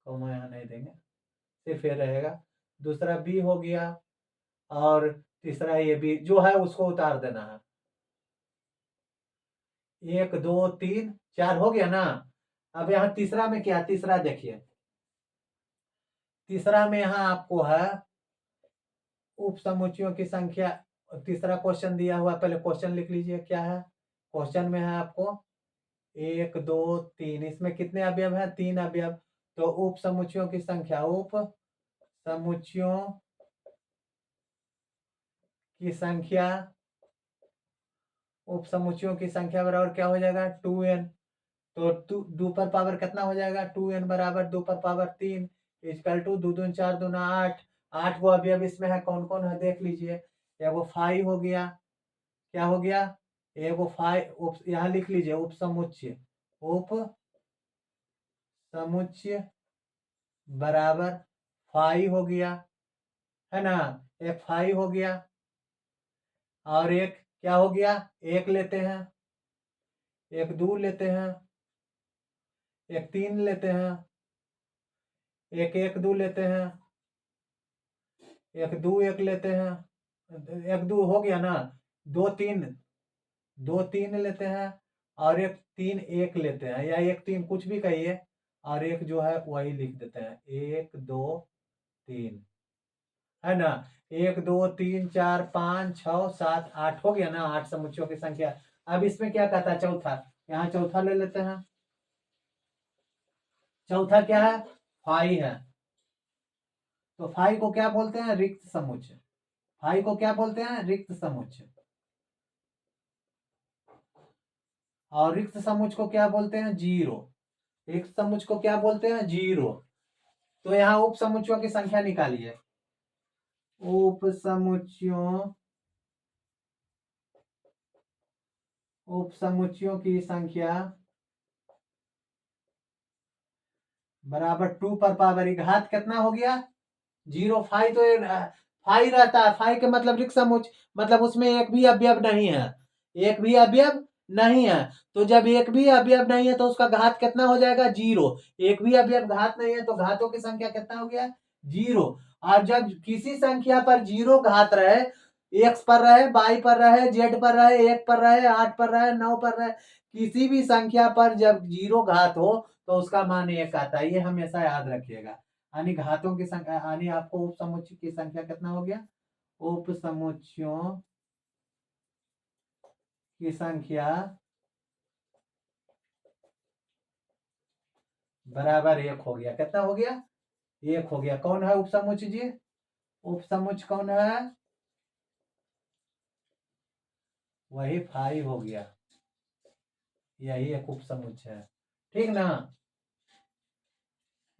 S1: कौमा यहाँ नहीं देंगे, सिर्फ ए रहेगा, दूसरा बी हो गया, और तीसरा ये बी जो है उसको उतार देना है। 1 2 3 4 हो गया ना। अब यहाँ तीसरा में क्या, तीसरा देखिए, तीसरा में यहाँ आपको है उप समुच्चयों की संख्या, तीसरा क्वेश्चन दिया हुआ, पहले क्वेश्चन लिख लीजिए क्या है। क्वेश्चन में है आपको 1 2 3, इसमें कितने अवयव है, 3 अवयव। तो उप समुच्चयों की संख्या, उप समुच्चयों की संख्या, उप समुच्चयों की संख्या बराबर क्या हो जाएगा, 2n। तो 2 पर पावर कितना हो जाएगा, 2n बराबर 2 पर पावर 3, इक्वल टू 2 दून 4 दूना 8। 8 गो अवयव इसमें है, कौन कौन है देख लीजिए। एगो 5 हो गया, क्या हो गया, एगो 5, यहाँ लिख लीजिए उप समुच्चय, उप समुच्चय बराबर 5 हो गया, है ना। एक 5 हो गया, और एक क्या हो गया, एक लेते हैं, एक 2 लेते हैं, एक 3 लेते हैं, एक 1 2 लेते हैं, एक 2 1 लेते हैं, एक 2 हो गया ना, 2 3, 2 3 लेते हैं, और एक 3 1 लेते हैं, या 1 3 कुछ भी कहिए, और एक जो है वही लिख देते हैं, 1 2 3, है ना। 1 2 3 4 5 6 7 8 हो गया ना, 8 समुच्चयों की संख्या। अब इसमें क्या कहता है, चौथा, यहाँ चौथा ले लेते हैं। चौथा क्या है, 5 है। तो 5 को क्या बोलते हैं, रिक्त समुच्चय। 5 को क्या बोलते हैं, रिक्त समुच्चय। और रिक्त समुच्चय को क्या बोलते हैं, 0। रिक्त समुच्चय को क्या बोलते हैं, 0। तो यहाँ उप समुच्चयों की संख्या निकालिए, उप समुच्चयों, उप समुच्चयों की संख्या बराबर 2 पर पावर घात कितना हो गया, 0। 5 तो 5 रहता है, 5 के मतलब रिक्त समुच्चय, मतलब उसमें एक भी अवयव नहीं है, एक भी अवयव नहीं है। तो जब एक भी अवयव नहीं है तो उसका घात कितना हो जाएगा, 0। एक भी अवयव घात नहीं है तो घातों की संख्या कितना हो गया, 0। और जब किसी संख्या पर 0 घात रहे, x पर रहे, y पर रहे, z पर रहे, 1 पर रहे, 8 पर रहे, 9 पर रहे, किसी भी संख्या पर जब 0 घात हो तो उसका मान 1 आता है, ये हमेशा याद रखिएगा। यानी घातों की संख्या, यानी आपको उप समुच्चय की संख्या कितना हो गया, उप समुच्चयों की संख्या बराबर 1 हो गया। कितना हो गया, 1 हो गया। कौन है उप समुच्चय जी, उप समुच्चय कौन है, वही 5 हो गया, यही एक उप समुच्चय है, ठीक ना,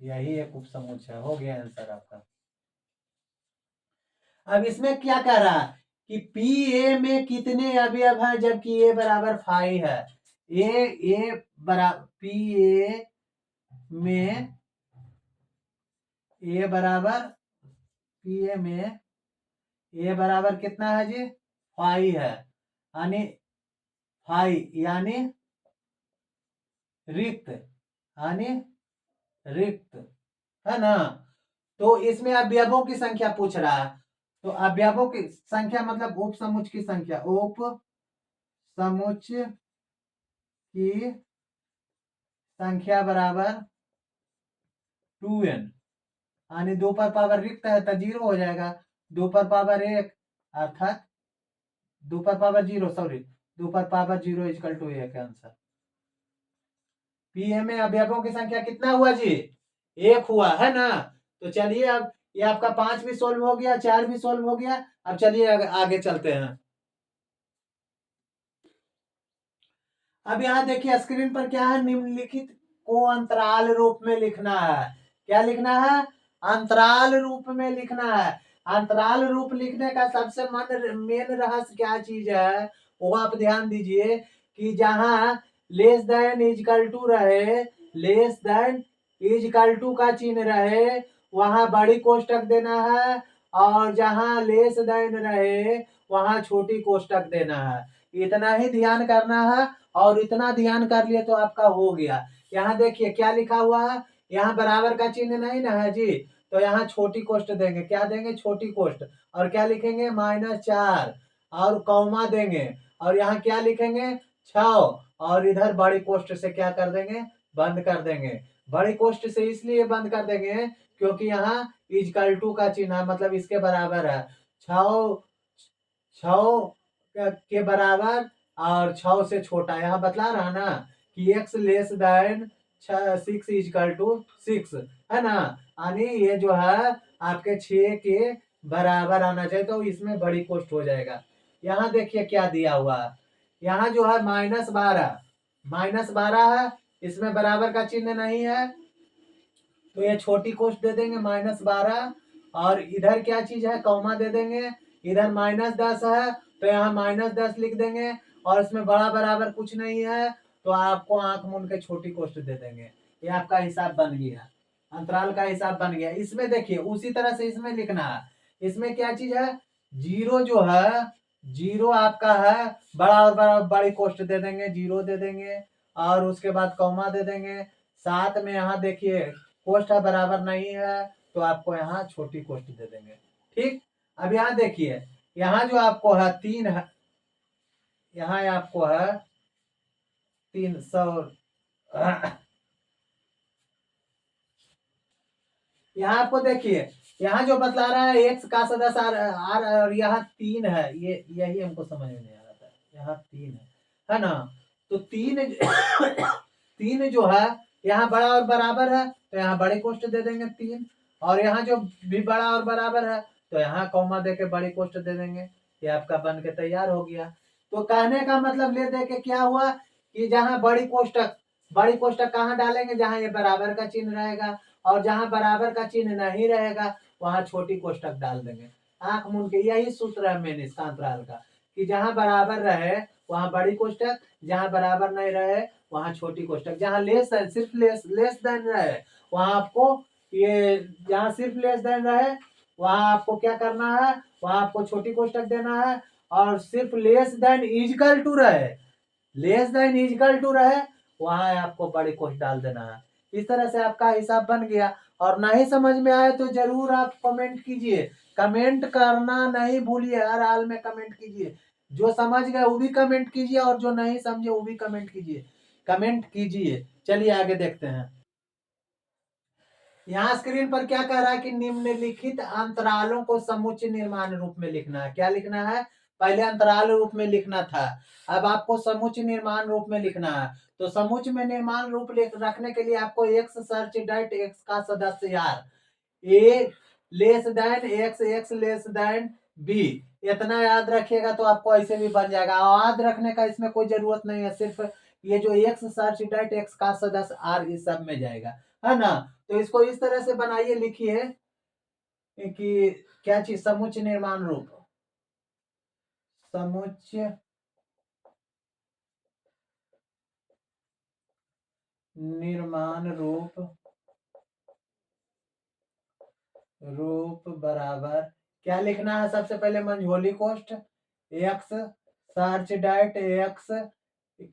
S1: यही एक उप समुच्चय है। हो गया आंसर आपका। अब इसमें क्या कह रहा है कि पी ए में कितने अवयव है, जबकि ए बराबर 5 है। ए बराबर पी ए में, ए बराबर पी ए में ए बराबर कितना है जी, 5 है, यानी 5 यानी रिक्त, यानी रिक्त, है ना। तो इसमें अवयवों की संख्या पूछ रहा है, तो अवयवों की संख्या मतलब उप समुच्चय की संख्या, उप समुच्चय की संख्या बराबर 2n, यानी 2 पर पावर रिक्त है तो 0 हो जाएगा, 2 पर पावर 1 अर्थात 2 पर पावर 0, सॉरी 2 पर power 0 equal to 1 answer. PM में अवयवों की संख्या कितना हुआ जी, 1 हुआ, है ना। तो चलिए अब ये आपका 5 भी सोल्व हो गया, 4 भी सोल्व हो गया। अब चलिए आगे चलते हैं। अब यहाँ देखिए स्क्रीन पर क्या है, निम्नलिखित को अंतराल रूप में लिखना है। क्या लिखना है, अंतराल रूप में लिखना है। अंतराल रूप लिखने का सबसे मेन रहस्य क्या चीज है, वो आप ध्यान दीजिए कि जहां लेस देन इजकल टू रहे, लेस देन इजकल टू का चिन्ह रहे, वहां बड़ी कोष्टक देना है, और जहां लेस देन रहे वहां छोटी कोष्टक देना है। इतना ही ध्यान करना है, और इतना ध्यान कर लिए तो आपका हो गया। यहाँ देखिए क्या लिखा हुआ है, यहाँ बराबर का चिन्ह नहीं ना है जी, तो यहाँ छोटी कोष्ट देंगे, क्या देंगे, छोटी कोष्ट, और क्या लिखेंगे, -4, और कौमा देंगे, और यहाँ क्या लिखेंगे, 6, और इधर बड़ी कोष्ट से क्या कर देंगे, बंद कर देंगे। बड़ी कोष्ट से इसलिए बंद कर देंगे क्योंकि यहाँ इजकल टू का चिन्ह मतलब इसके बराबर है, 6 के बराबर और 6 से छोटा। यहाँ बतला रहा ना कि x less than 6 equal to 6, है ना, यानी ये जो है आपके 6 के बराबर आना चाहिए, तो इसमें बड़ी कोष्ट हो जाएगा। यहाँ देखिए क्या दिया हुआ है, यहाँ जो है -12 है, इसमें बराबर का चिन्ह नहीं है, तो ये छोटी कोष्ट दे देंगे -12, और इधर क्या चीज है, कौमा दे देंगे, इधर -10 है तो यहाँ -10 लिख देंगे, और इसमें बड़ा बराबर कुछ नहीं है तो आपको आंख मूंद के छोटी कोष्ट दे देंगे। ये आपका हिसाब बन गया, अंतराल का हिसाब बन गया। इसमें देखिए उसी तरह से इसमें लिखना है। इसमें क्या चीज है, 0 जो है, 0 आपका है, बड़ा और बड़ा बड़ी कोष्ट दे देंगे, 0 दे देंगे, और उसके बाद कौमा दे देंगे। साथ में यहाँ देखिए कोष्ट बराबर नहीं है तो आपको यहाँ छोटी कोष्ट दे देंगे, ठीक। अब यहाँ देखिए, यहाँ जो आपको है 3 है, यहाँ आपको है 300, यहाँ आपको देखिए, यहाँ जो बतला रहा है x का सदस्य आर, और यहाँ 3 है, ये यही हमको समझ में नहीं आ रहा था, यहाँ 3 है ना। तो 3 3 जो है यहाँ बड़ा और बराबर है तो यहाँ बड़ी कोष्ट दे देंगे 3, और यहाँ जो भी बड़ा और बराबर है तो यहाँ कौमा दे के बड़ी कोष्ट दे देंगे। ये आपका बन के तैयार हो गया। तो कहने का मतलब ले दे के क्या हुआ कि जहाँ बड़ी कोष्टक कहाँ डालेंगे, जहाँ ये बराबर का चिन्ह रहेगा, और जहां बराबर का चिन्ह नहीं रहेगा वहां छोटी कोष्टक डाल देंगे। आंख मूंद के, यही सूत्र है मेन इसका अंतराल का, कि जहां बराबर रहे वहां बड़ी कोष्टक, जहां बराबर नहीं रहे वहां छोटी कोष्टक, जहां सिर्फ लेस देन रहे वहां आपको ये, जहां सिर्फ लेस देन रहे वहां आपको क्या करना है, वहां आपको छोटी कोष्टक देना है, और सिर्फ लेस देन इजकल टू रहे, लेस देन इजकल टू रहे वहां आपको बड़ी कोष्ट डाल देना है। इस तरह से आपका हिसाब बन गया। और नहीं समझ में आए तो जरूर आप कमेंट कीजिए, कमेंट करना नहीं भूलिए, हर हाल में कमेंट कीजिए। जो समझ गए वो भी कमेंट कीजिए, और जो नहीं समझे वो भी कमेंट कीजिए, कमेंट कीजिए। चलिए आगे देखते हैं। यहाँ स्क्रीन पर क्या कह रहा है कि निम्नलिखित अंतरालों को समुच्चय निर्माण रूप में लिखना है। क्या लिखना है? पहले अंतराल रूप में लिखना था, अब आपको समुच्चय निर्माण रूप में लिखना है। तो समुच्चय में निर्माण रूप रखने के लिए आपको एक्स सर्च डेट एक्स का सदस्य यार A less than X X less than B, इतना याद रखिएगा तो आपको ऐसे भी बन जाएगा। याद रखने का इसमें कोई जरूरत नहीं है, सिर्फ ये जो एक्स सर्च डेट एक्स का सदस्य आर इस सब में जाएगा, है ना। तो इसको इस तरह से बनाइए, लिखिए कि क्या चीज, समुच्चय निर्माण रूप, समुच्चय निर्माण रूप बराबर क्या लिखना है? सबसे पहले मंझोली कोष्ठ एक्स सर्च डाइट एक्स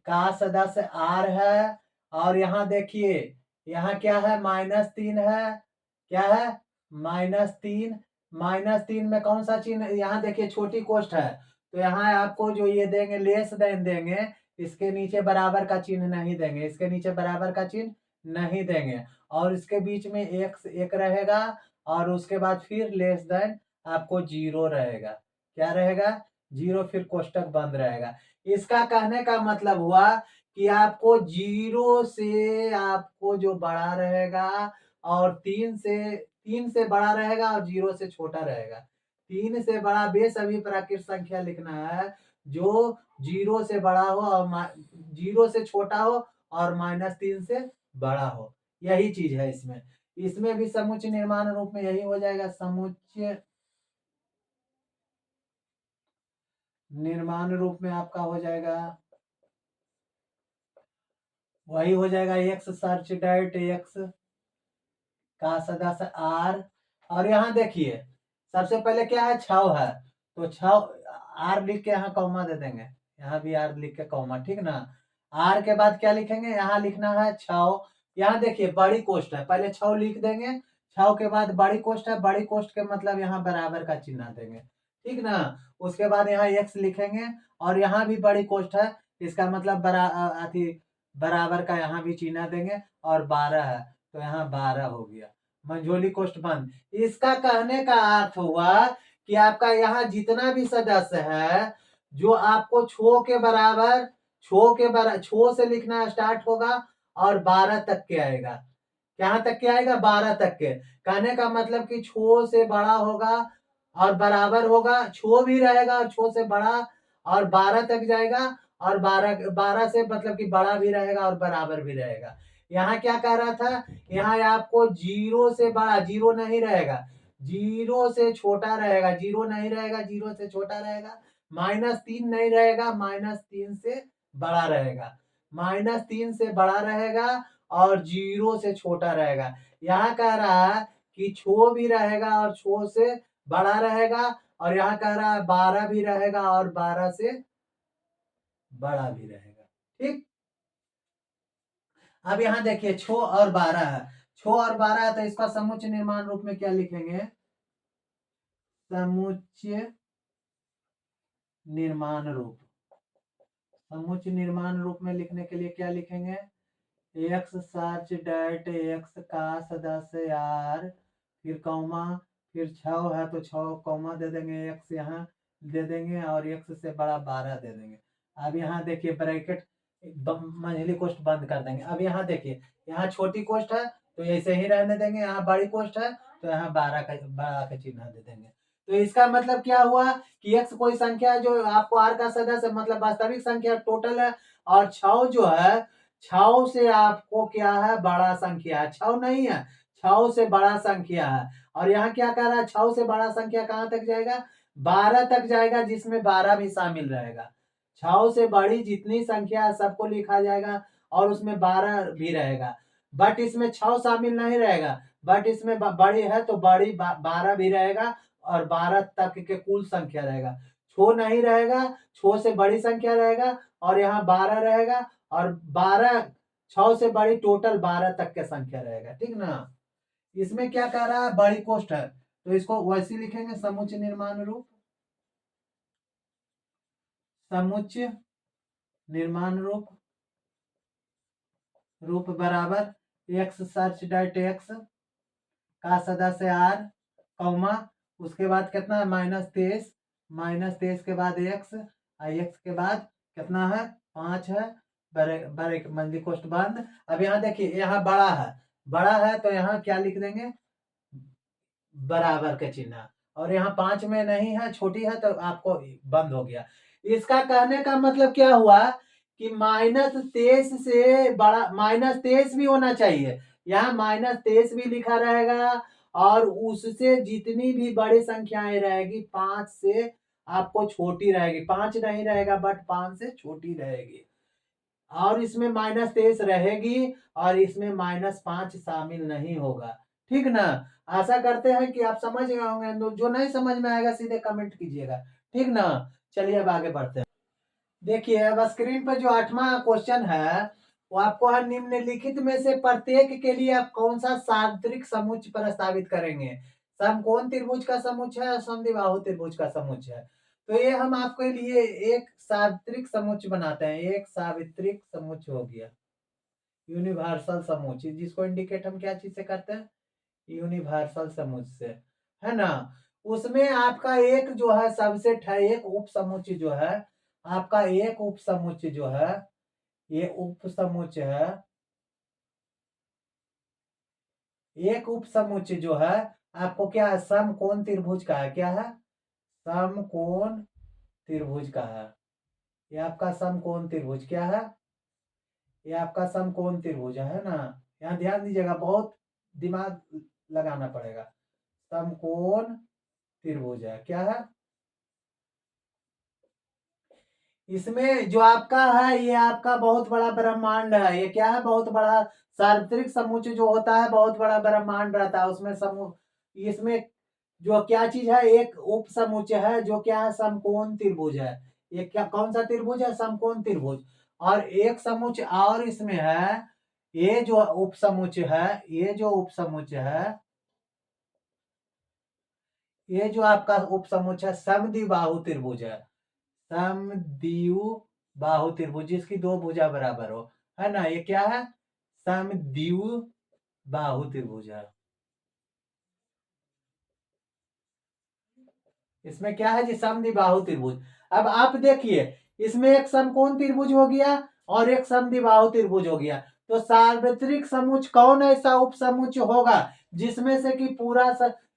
S1: का सदस्य आर है, और यहाँ देखिए यहाँ क्या है, -3 है। क्या है? -3। -3 में कौन सा चिन्ह, यहाँ देखिए छोटी कोष्ठ है, तो यहाँ आपको जो ये देंगे लेस देन देंगे, इसके नीचे बराबर का चिन्ह नहीं देंगे, इसके नीचे बराबर का चिन्ह नहीं देंगे, और इसके बीच में एक्स एक रहेगा, और उसके बाद फिर लेस देन आपको 0 रहेगा। क्या रहेगा? 0, फिर कोष्टक बंद रहेगा। इसका कहने का मतलब हुआ कि आपको 0 से आपको जो बड़ा रहेगा, और 3 से बड़ा रहेगा, और 0 से छोटा रहेगा। 3 से बड़ा बेसभी प्राकृत संख्या लिखना है, जो 0 से बड़ा हो और 0 से छोटा हो और -3 से बड़ा हो। यही चीज है इसमें। इसमें भी समुच्चय निर्माण रूप में यही हो जाएगा, समुच्चय निर्माण रूप में आपका हो जाएगा, वही हो जाएगा एक्स सर्च डाइट एक्स का सदस्य आर। और यहाँ देखिए सबसे पहले क्या है, 6 है, तो 6 आर लिख के यहाँ कॉमा दे देंगे, यहाँ भी आर लिख के कॉमा, ठीक ना। आर के बाद क्या लिखेंगे, यहाँ लिखना है 6। यहाँ देखिए बड़ी कोष्ठ है, पहले 6 लिख देंगे, 6 के बाद बड़ी कोष्ठ है, बड़ी कोष्ठ के मतलब यहाँ बराबर का चिन्ह देंगे, ठीक ना। उसके बाद यहाँ एक्स लिखेंगे, और यहाँ भी बड़ी कोष्ठ है, इसका मतलब बराबर का यहाँ भी चिन्ह देंगे, और 12 है तो यहाँ 12 हो गया, मंझोली कोष्ठ बंद। इसका कहने का अर्थ हुआ कि आपका यहाँ जितना भी सदस्य है, जो आपको छो से लिखना स्टार्ट होगा, और 12 तक के आएगा। कहाँ तक के आएगा? 12 तक के। कहने का मतलब कि छो से बड़ा होगा और बराबर होगा, छो भी रहेगा और छो से बड़ा, और 12 तक जाएगा, और 12 से मतलब कि बड़ा भी रहेगा और बराबर भी रहेगा। यहाँ क्या कह रहा था, यहाँ आपको 0 से बड़ा, 0 नहीं रहेगा, 0 से छोटा रहेगा, 0 नहीं रहेगा, 0 से छोटा रहेगा, -3 नहीं रहेगा, -3 से बड़ा रहेगा, -3 से बड़ा रहेगा, और 0 से छोटा रहेगा। यहाँ कह रहा है कि छो भी रहेगा और छो से बड़ा रहेगा, और यहाँ कह रहा है 12 भी रहेगा और 12 से बड़ा भी रहेगा, ठीक। अब यहाँ देखिए छो और 12 है, छो और 12 है, तो इसका समुच्चय निर्माण रूप में क्या लिखेंगे, समुच्चय निर्माण रूप, समुच्चय निर्माण रूप में लिखने के लिए क्या लिखेंगे, एक्स सर्च डाइट एक्स का सदस्य आर, फिर कॉमा, फिर 6 है तो 6 कॉमा दे देंगे, एक्स यहाँ दे देंगे, और एक्स से बड़ा 12 दे देंगे। अब यहाँ देखिए ब्रैकेट मंझली कोष्ठ बंद कर देंगे। अब यहाँ देखिए यहाँ छोटी कोष्ठ है तो ऐसे ही रहने देंगे, यहाँ बड़ी कोष्ठ है तो यहाँ 12 का बड़ा का चिन्ह दे देंगे। तो इसका मतलब क्या हुआ कि एक्स कोई संख्या है जो आपको आर का सदस्य मतलब वास्तविक संख्या टोटल है, और 6 जो है 6 से आपको क्या है, बड़ा संख्या है, 6 नहीं है, 6 से बड़ा संख्या है। और यहाँ क्या कह रहा है, 6 से बड़ा संख्या कहाँ तक जाएगा, 12 तक जाएगा, जिसमें 12 भी शामिल रहेगा। 6 से बड़ी जितनी संख्या है सबको लिखा जाएगा, और उसमें 12 भी रहेगा, बट इसमें 6 शामिल नहीं रहेगा, बट इसमें बड़ी है तो बड़ी 12 भी रहेगा, और 12 तक के कुल संख्या रहेगा। छो नहीं रहेगा, छो से बड़ी संख्या रहेगा, और यहाँ 12 रहेगा, और 12 6 से बड़ी टोटल 12 तक के संख्या रहेगा, ठीक ना। इसमें क्या कह रहा है, बड़ी कोष्ठ है, तो इसको वैसे लिखेंगे, समुच्चय निर्माण रूप, समुच्चय निर्माण रूप बराबर एक्स सर्च डाइट एक्स का सदस्य आर, कौमा उसके बाद कितना है -23, -23 के बाद एक्स, एक्स के बाद कितना है 5 है, बड़े मंदी कोष्ठ बंद। अब यहाँ देखिए यहाँ बड़ा है तो यहाँ क्या लिख देंगे बराबर के चिन्ह, और यहाँ 5 में नहीं है छोटी है तो आपको बंद हो गया। इसका कहने का मतलब क्या हुआ कि -23 से बड़ा, -23 भी होना चाहिए, यहाँ -23 भी लिखा रहेगा, और उससे जितनी भी बड़ी संख्याएं रहेगी 5 से आपको छोटी रहेगी, 5 नहीं रहेगा बट 5 से छोटी रहेगी, और इसमें -23 रहेगी और इसमें -5 शामिल नहीं होगा। ठीक ना, आशा करते हैं कि आप समझ गए होंगे, जो नहीं समझ में आएगा सीधे कमेंट कीजिएगा। ठीक ना, चलिए अब आगे बढ़ते हैं। देखिए अब स्क्रीन पर जो 8वां क्वेश्चन है वो आपको है निम्नलिखित में से प्रत्येक के लिए आप कौन सा सार्वत्रिक समुच्चय प्रस्तावित करेंगे। समकोण त्रिभुज का समुच्चय है, समद्विबाहु त्रिभुज का समुच्चय है। तो ये हम आपके लिए एक सार्वत्रिक समुच्चय बनाते हैं, एक सार्वत्रिक समुच्चय हो गया, यूनिवर्सल समुच्चय, जिसको इंडिकेट हम क्या चीज से करते हैं, यूनिवर्सल समुच्चय से, है ना। उसमें आपका एक जो है सबसेट है, एक उप समुच्चय जो है आपका, एक उप समुच्चय जो है, ये उप समुच्चय है, एक उप समुच्चय जो है आपको क्या है समकोण त्रिभुज का है, क्या है समकोण त्रिभुज का है। ये आपका समकोण त्रिभुज क्या है, ये आपका समकोण त्रिभुज है ना। यहाँ ध्यान दीजिएगा, बहुत दिमाग लगाना पड़ेगा। समकोण त्रिभुज है, क्या है, इसमें जो आपका है ये आपका बहुत बड़ा ब्रह्मांड है, ये क्या है बहुत बड़ा सार्वत्रिक समुच्चय जो होता है, बहुत बड़ा ब्रह्मांड रहता है उसमें इसमें जो क्या चीज है, एक उप समुच्चय है जो क्या है समकोण त्रिभुज है। ये क्या कौन सा त्रिभुज है, समकोण त्रिभुज। और एक समुच्चय और इसमें है, ये जो उप समुच्चय है, ये जो उप समुच्चय है, ये जो आपका उप समुच्चय समद्विबाहु त्रिभुज है, समद्विबाहु बाहु त्रिभुज जिसकी दो भुजा बराबर हो, है ना। ये क्या है समद्विबाहु बाहु त्रिभुज है। इसमें क्या है जी समद्विबाहु त्रिभुज। अब आप देखिए इसमें एक समकोण त्रिभुज हो गया और एक समद्विबाहु त्रिभुज हो गया, तो सार्वत्रिक समुच्चय कौन ऐसा उप समुच्चय होगा जिसमें से कि पूरा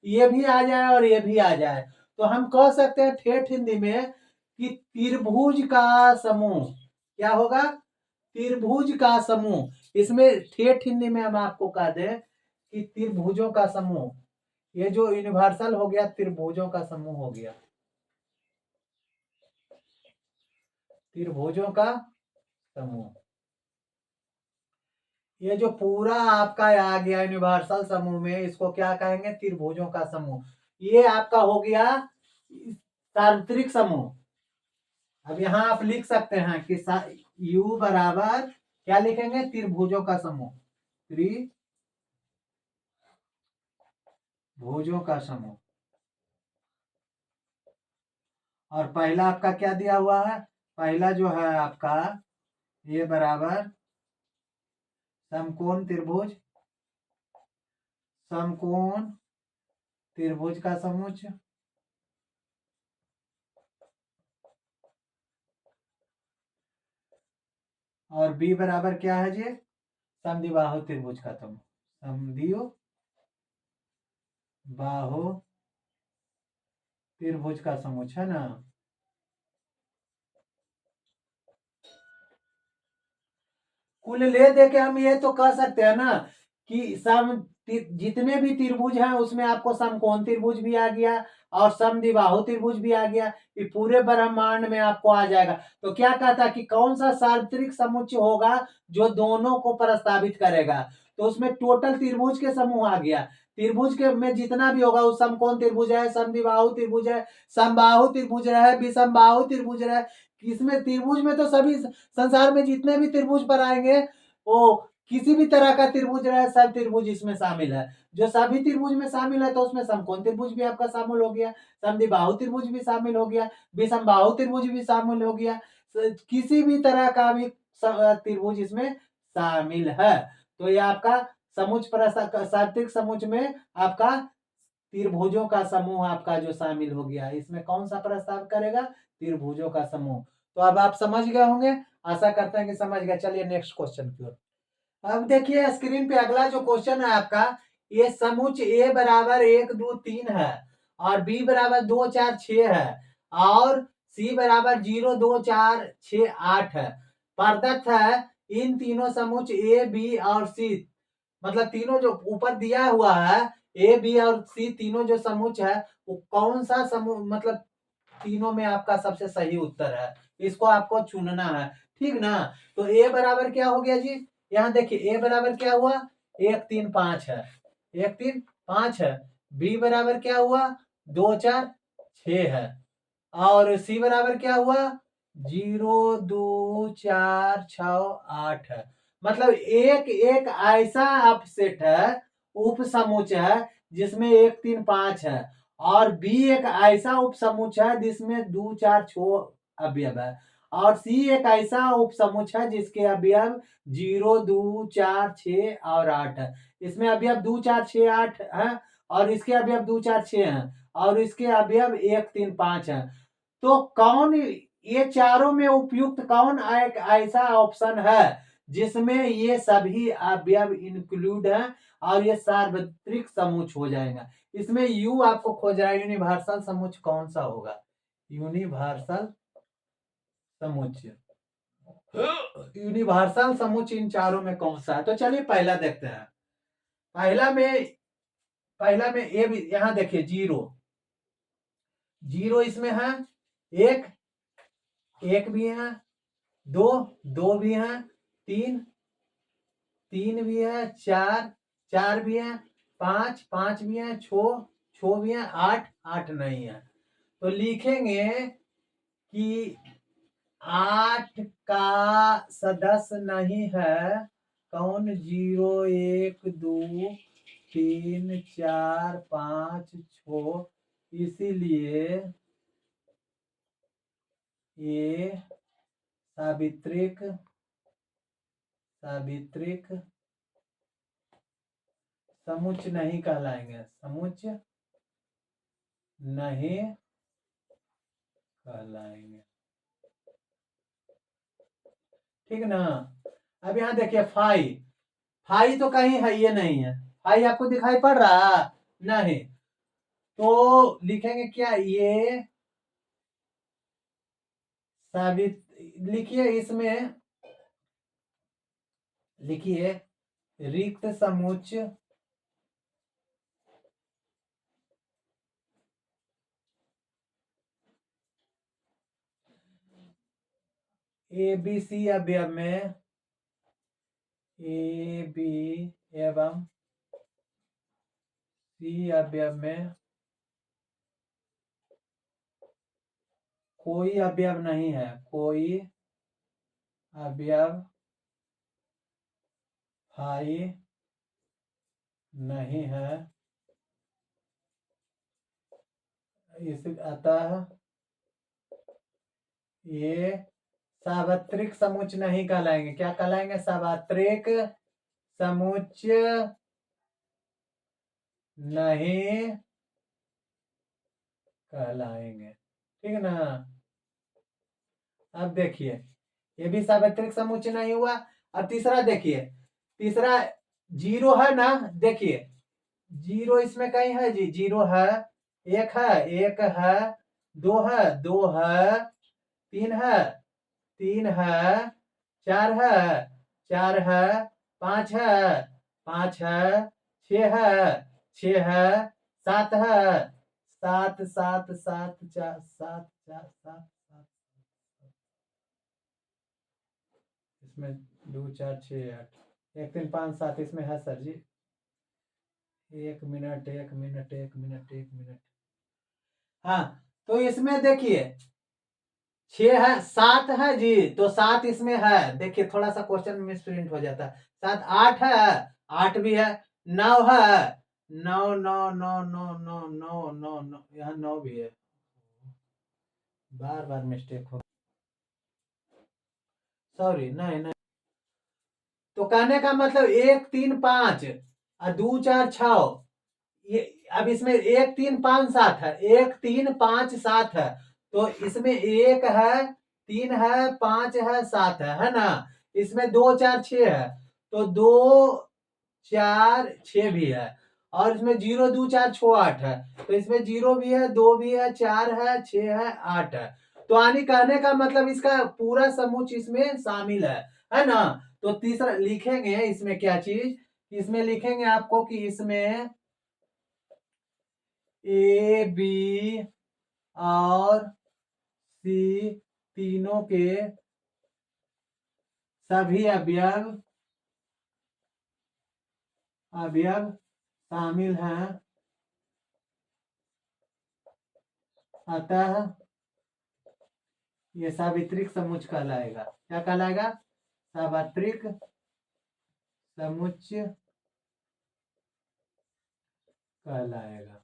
S1: ये भी आ जाए और ये भी आ जाए। तो हम कह सकते हैं ठेठ हिंदी में कि त्रिभुज का समूह क्या होगा, त्रिभुज का समूह। इसमें ठेठ हिंदी में हम आपको कह दें कि त्रिभुजों का समूह, ये जो यूनिवर्सल हो गया त्रिभुजों का समूह हो गया, त्रिभुजों का समूह। ये जो पूरा आपका आ गया यूनिवर्सल समूह में, इसको क्या कहेंगे त्रिभुजों का समूह। ये आपका हो गया सार्वत्रिक समूह। अब यहाँ आप लिख सकते हैं कि U बराबर क्या लिखेंगे त्रिभुजों का समूह, त्रिभुजों का समूह। और पहला आपका क्या दिया हुआ है, पहला जो है आपका ये बराबर समकोण त्रिभुज, समकोण त्रिभुज का समुच्चय, और बी बराबर क्या है जी समद्विबाहु त्रिभुज का समूह, समद्विबाहु त्रिभुज का समुच्चय है ना। कुल ले दे के हम ये तो कह सकते हैं ना कि जितने भी त्रिभुज हैं उसमें आपको समकोण त्रिभुज भी आ गया और समद्विबाहु त्रिभुज भी आ गया, ये पूरे ब्रह्मांड में आपको आ जाएगा। तो क्या कहता है कि कौन सा सार्वत्रिक समुच्चय होगा जो दोनों को प्रस्तावित करेगा, तो उसमें टोटल त्रिभुज के समूह आ गया। त्रिभुज के में जितना भी होगा वो समकोण त्रिभुज है, समद्विबाहु त्रिभुज है, समबाहु त्रिभुज है, विषमबाहु त्रिभुज है। इसमें त्रिभुज में तो सभी संसार में जितने भी त्रिभुज पर आएंगे वो किसी भी तरह का त्रिभुज रहे सब त्रिभुज इसमें शामिल है। जो सभी त्रिभुज में शामिल है तो उसमें समकोण त्रिभुज भी आपका शामिल हो गया, समद्विबाहु त्रिभुज भी शामिल हो गया, विषमबाहु त्रिभुज भी शामिल हो गया, किसी भी तरह का भी त्रिभुज इसमें शामिल है। तो ये आपका समुच सात्विक समुच में आपका त्रिभुजों का समूह आपका जो शामिल हो गया, इसमें कौन सा प्रस्ताव करेगा? त्रिभुजों का समूह। तो अब आप समझ गए होंगे, आशा करते हैं कि समझ गए। चलिए नेक्स्ट क्वेश्चन की ओर। अब देखिए स्क्रीन पे अगला जो क्वेश्चन है आपका, ये समुच ए बराबर 1 2 3 है और बी बराबर 2 4 6 है और सी बराबर 0 2 4 6 8 है। प्रदत्त है इन तीनों समुच ए बी और सी, मतलब तीनों जो ऊपर दिया हुआ है ए बी और सी तीनों जो समुच है, वो कौन सा समूह, मतलब तीनों में आपका सबसे सही उत्तर है, इसको आपको चुनना है। ठीक ना? तो ए बराबर क्या हो गया जी? यहाँ देखिए ए बराबर क्या हुआ? 1 3 5 है, 1 3 5 है। बी बराबर क्या हुआ? 2 4 6 है और सी बराबर क्या हुआ? 0 2 4 6 8 है। मतलब एक एक ऐसा अपसेट है, उप समुच है जिसमें 1 3 5 है और बी एक ऐसा उप समुच है जिसमें 2 4 6 अवयव है और सी एक ऐसा उप समुच है जिसके अवयव 0 2 4 6 और 8 है। इसमें अवयव 2 4 6 8 है और इसके अवयव 2 4 6 है और इसके अवयव 1 3 5 है। तो कौन, ये चारों में उपयुक्त कौन एक ऐसा ऑप्शन है जिसमें ये सभी अवयव इंक्लूड हैं और ये सार्वत्रिक समुच हो जाएगा? इसमें यू आपको खोज रहा है, यूनिवर्सल समुच कौन सा होगा? यूनिवर्सल समुच, यूनिवर्सल समुच इन चारों में कौन सा है? तो चलिए पहला देखते हैं। पहला में ए भी, यहां देखिए 0 0 इसमें है, एक एक भी है, दो दो भी है, तीन तीन भी है, चार चार भी है, पांच पांच भी है, छो भी है, आठ आठ नहीं है। तो लिखेंगे कि 8 का सदस्य नहीं है कौन? 0 1 2 3 4 5 6, इसीलिए ये सावित्रिक समुच नहीं कहलाएंगे, समुच नहीं कहलाएंगे। ठीक ना? अब यहाँ देखिए फाई तो कहीं है, ये नहीं है। फाई आपको दिखाई पड़ रहा? नहीं। तो लिखेंगे क्या? ये साबित, लिखिए इसमें, लिखिए रिक्त समुच ए बी सी अवयव में ए बी एवं सी अवयव में कोई अवयव नहीं है, कोई अवयव फाई नहीं है। इस अतः ये सार्वत्रिक समुच नहीं कहलाएंगे। क्या कहलाएंगे? सार्वत्रिक समुच नहीं कहलाएंगे। ठीक है ना? अब देखिए ये भी सार्वत्रिक समुच्चय नहीं हुआ। अब तीसरा देखिए, तीसरा 0 है ना? देखिए 0 इसमें कहीं है जी? 0 है, एक है, एक है, दो है, तीन है, तीन है, चार है, चार है, पांच है, पांच है, छह है, छह है, सात है, सात सात सात चार सात चार सात सात, इसमें 2 4 6 8, 1 3 5 7 इसमें है सर जी। एक मिनट एक मिनट एक मिनट एक मिनट। हाँ, तो इसमें देखिए 6 है, 7 है जी, तो 7 इसमें है। देखिए थोड़ा सा क्वेश्चन मिस प्रिंट हो जाता है। 7 8 है, 8 भी है, 9 है, 9 9 9 9 9 9 9 9, यहाँ 9 भी है। बार बार मिस्टेक हो, सॉरी। नहीं नहीं, तो कहने का मतलब 1 3 5 और 2 4 6, ये अब इसमें 1 3 5 7 है, 1 3 5 7 है, तो इसमें 1 है, 3 है, 5 है, 7 है ना। इसमें 2 4 6 है, तो 2 4 6 भी है, और इसमें 0 2 4 6 8 है, तो इसमें 0 भी है, 2 भी है, 4 है, 6 है, 8 है। तो यानी कहने का मतलब इसका पूरा समूच इसमें शामिल है ना। तो तीसरा लिखेंगे इसमें क्या चीज, इसमें लिखेंगे आपको कि इसमें ए बी और सी तीनों के सभी अवयव शामिल हैं, अतः ये सावित्रिक समुच्चय कहलाएगा। क्या कहलाएगा? सावित्रिक समुच्चय कहलाएगा।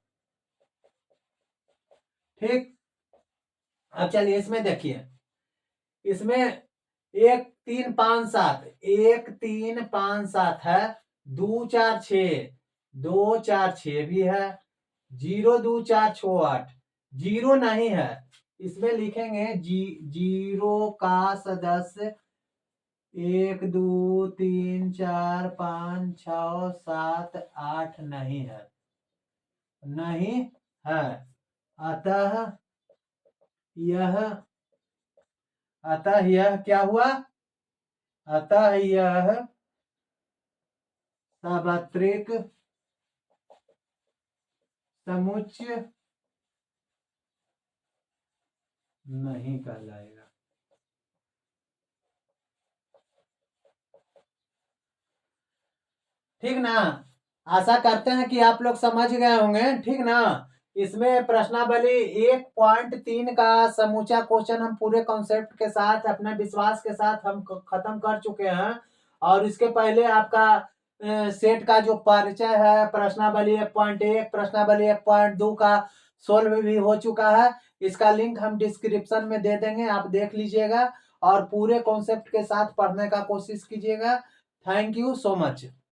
S1: ठीक, अब चलिए इसमें देखिए, इसमें 1 3 5 7, 1 3 5 7 है, 2 4 6, 2 4 6 भी है, 0 2 4 6 8, 0 नहीं है, इसमें लिखेंगे जीरो का सदस्य 1 2 3 4 5 6 7 8 नहीं है, नहीं है, अतः यह क्या हुआ? अतः यह सावित्रिक समुच्चय नहीं कहलाएगा। ठीक ना, आशा करते हैं कि आप लोग समझ गए होंगे। ठीक ना, इसमें प्रश्नावली 1.3 का समूचा क्वेश्चन हम पूरे कॉन्सेप्ट के साथ अपने विश्वास के साथ हम खत्म कर चुके हैं, और इसके पहले आपका सेट का जो परिचय है, प्रश्नावली 1.1 प्रश्नावली 1.2 का सोल्व भी हो चुका है। इसका लिंक हम डिस्क्रिप्शन में दे देंगे, आप देख लीजिएगा और पूरे कॉन्सेप्ट के साथ पढ़ने का कोशिश कीजिएगा। Thank you so much.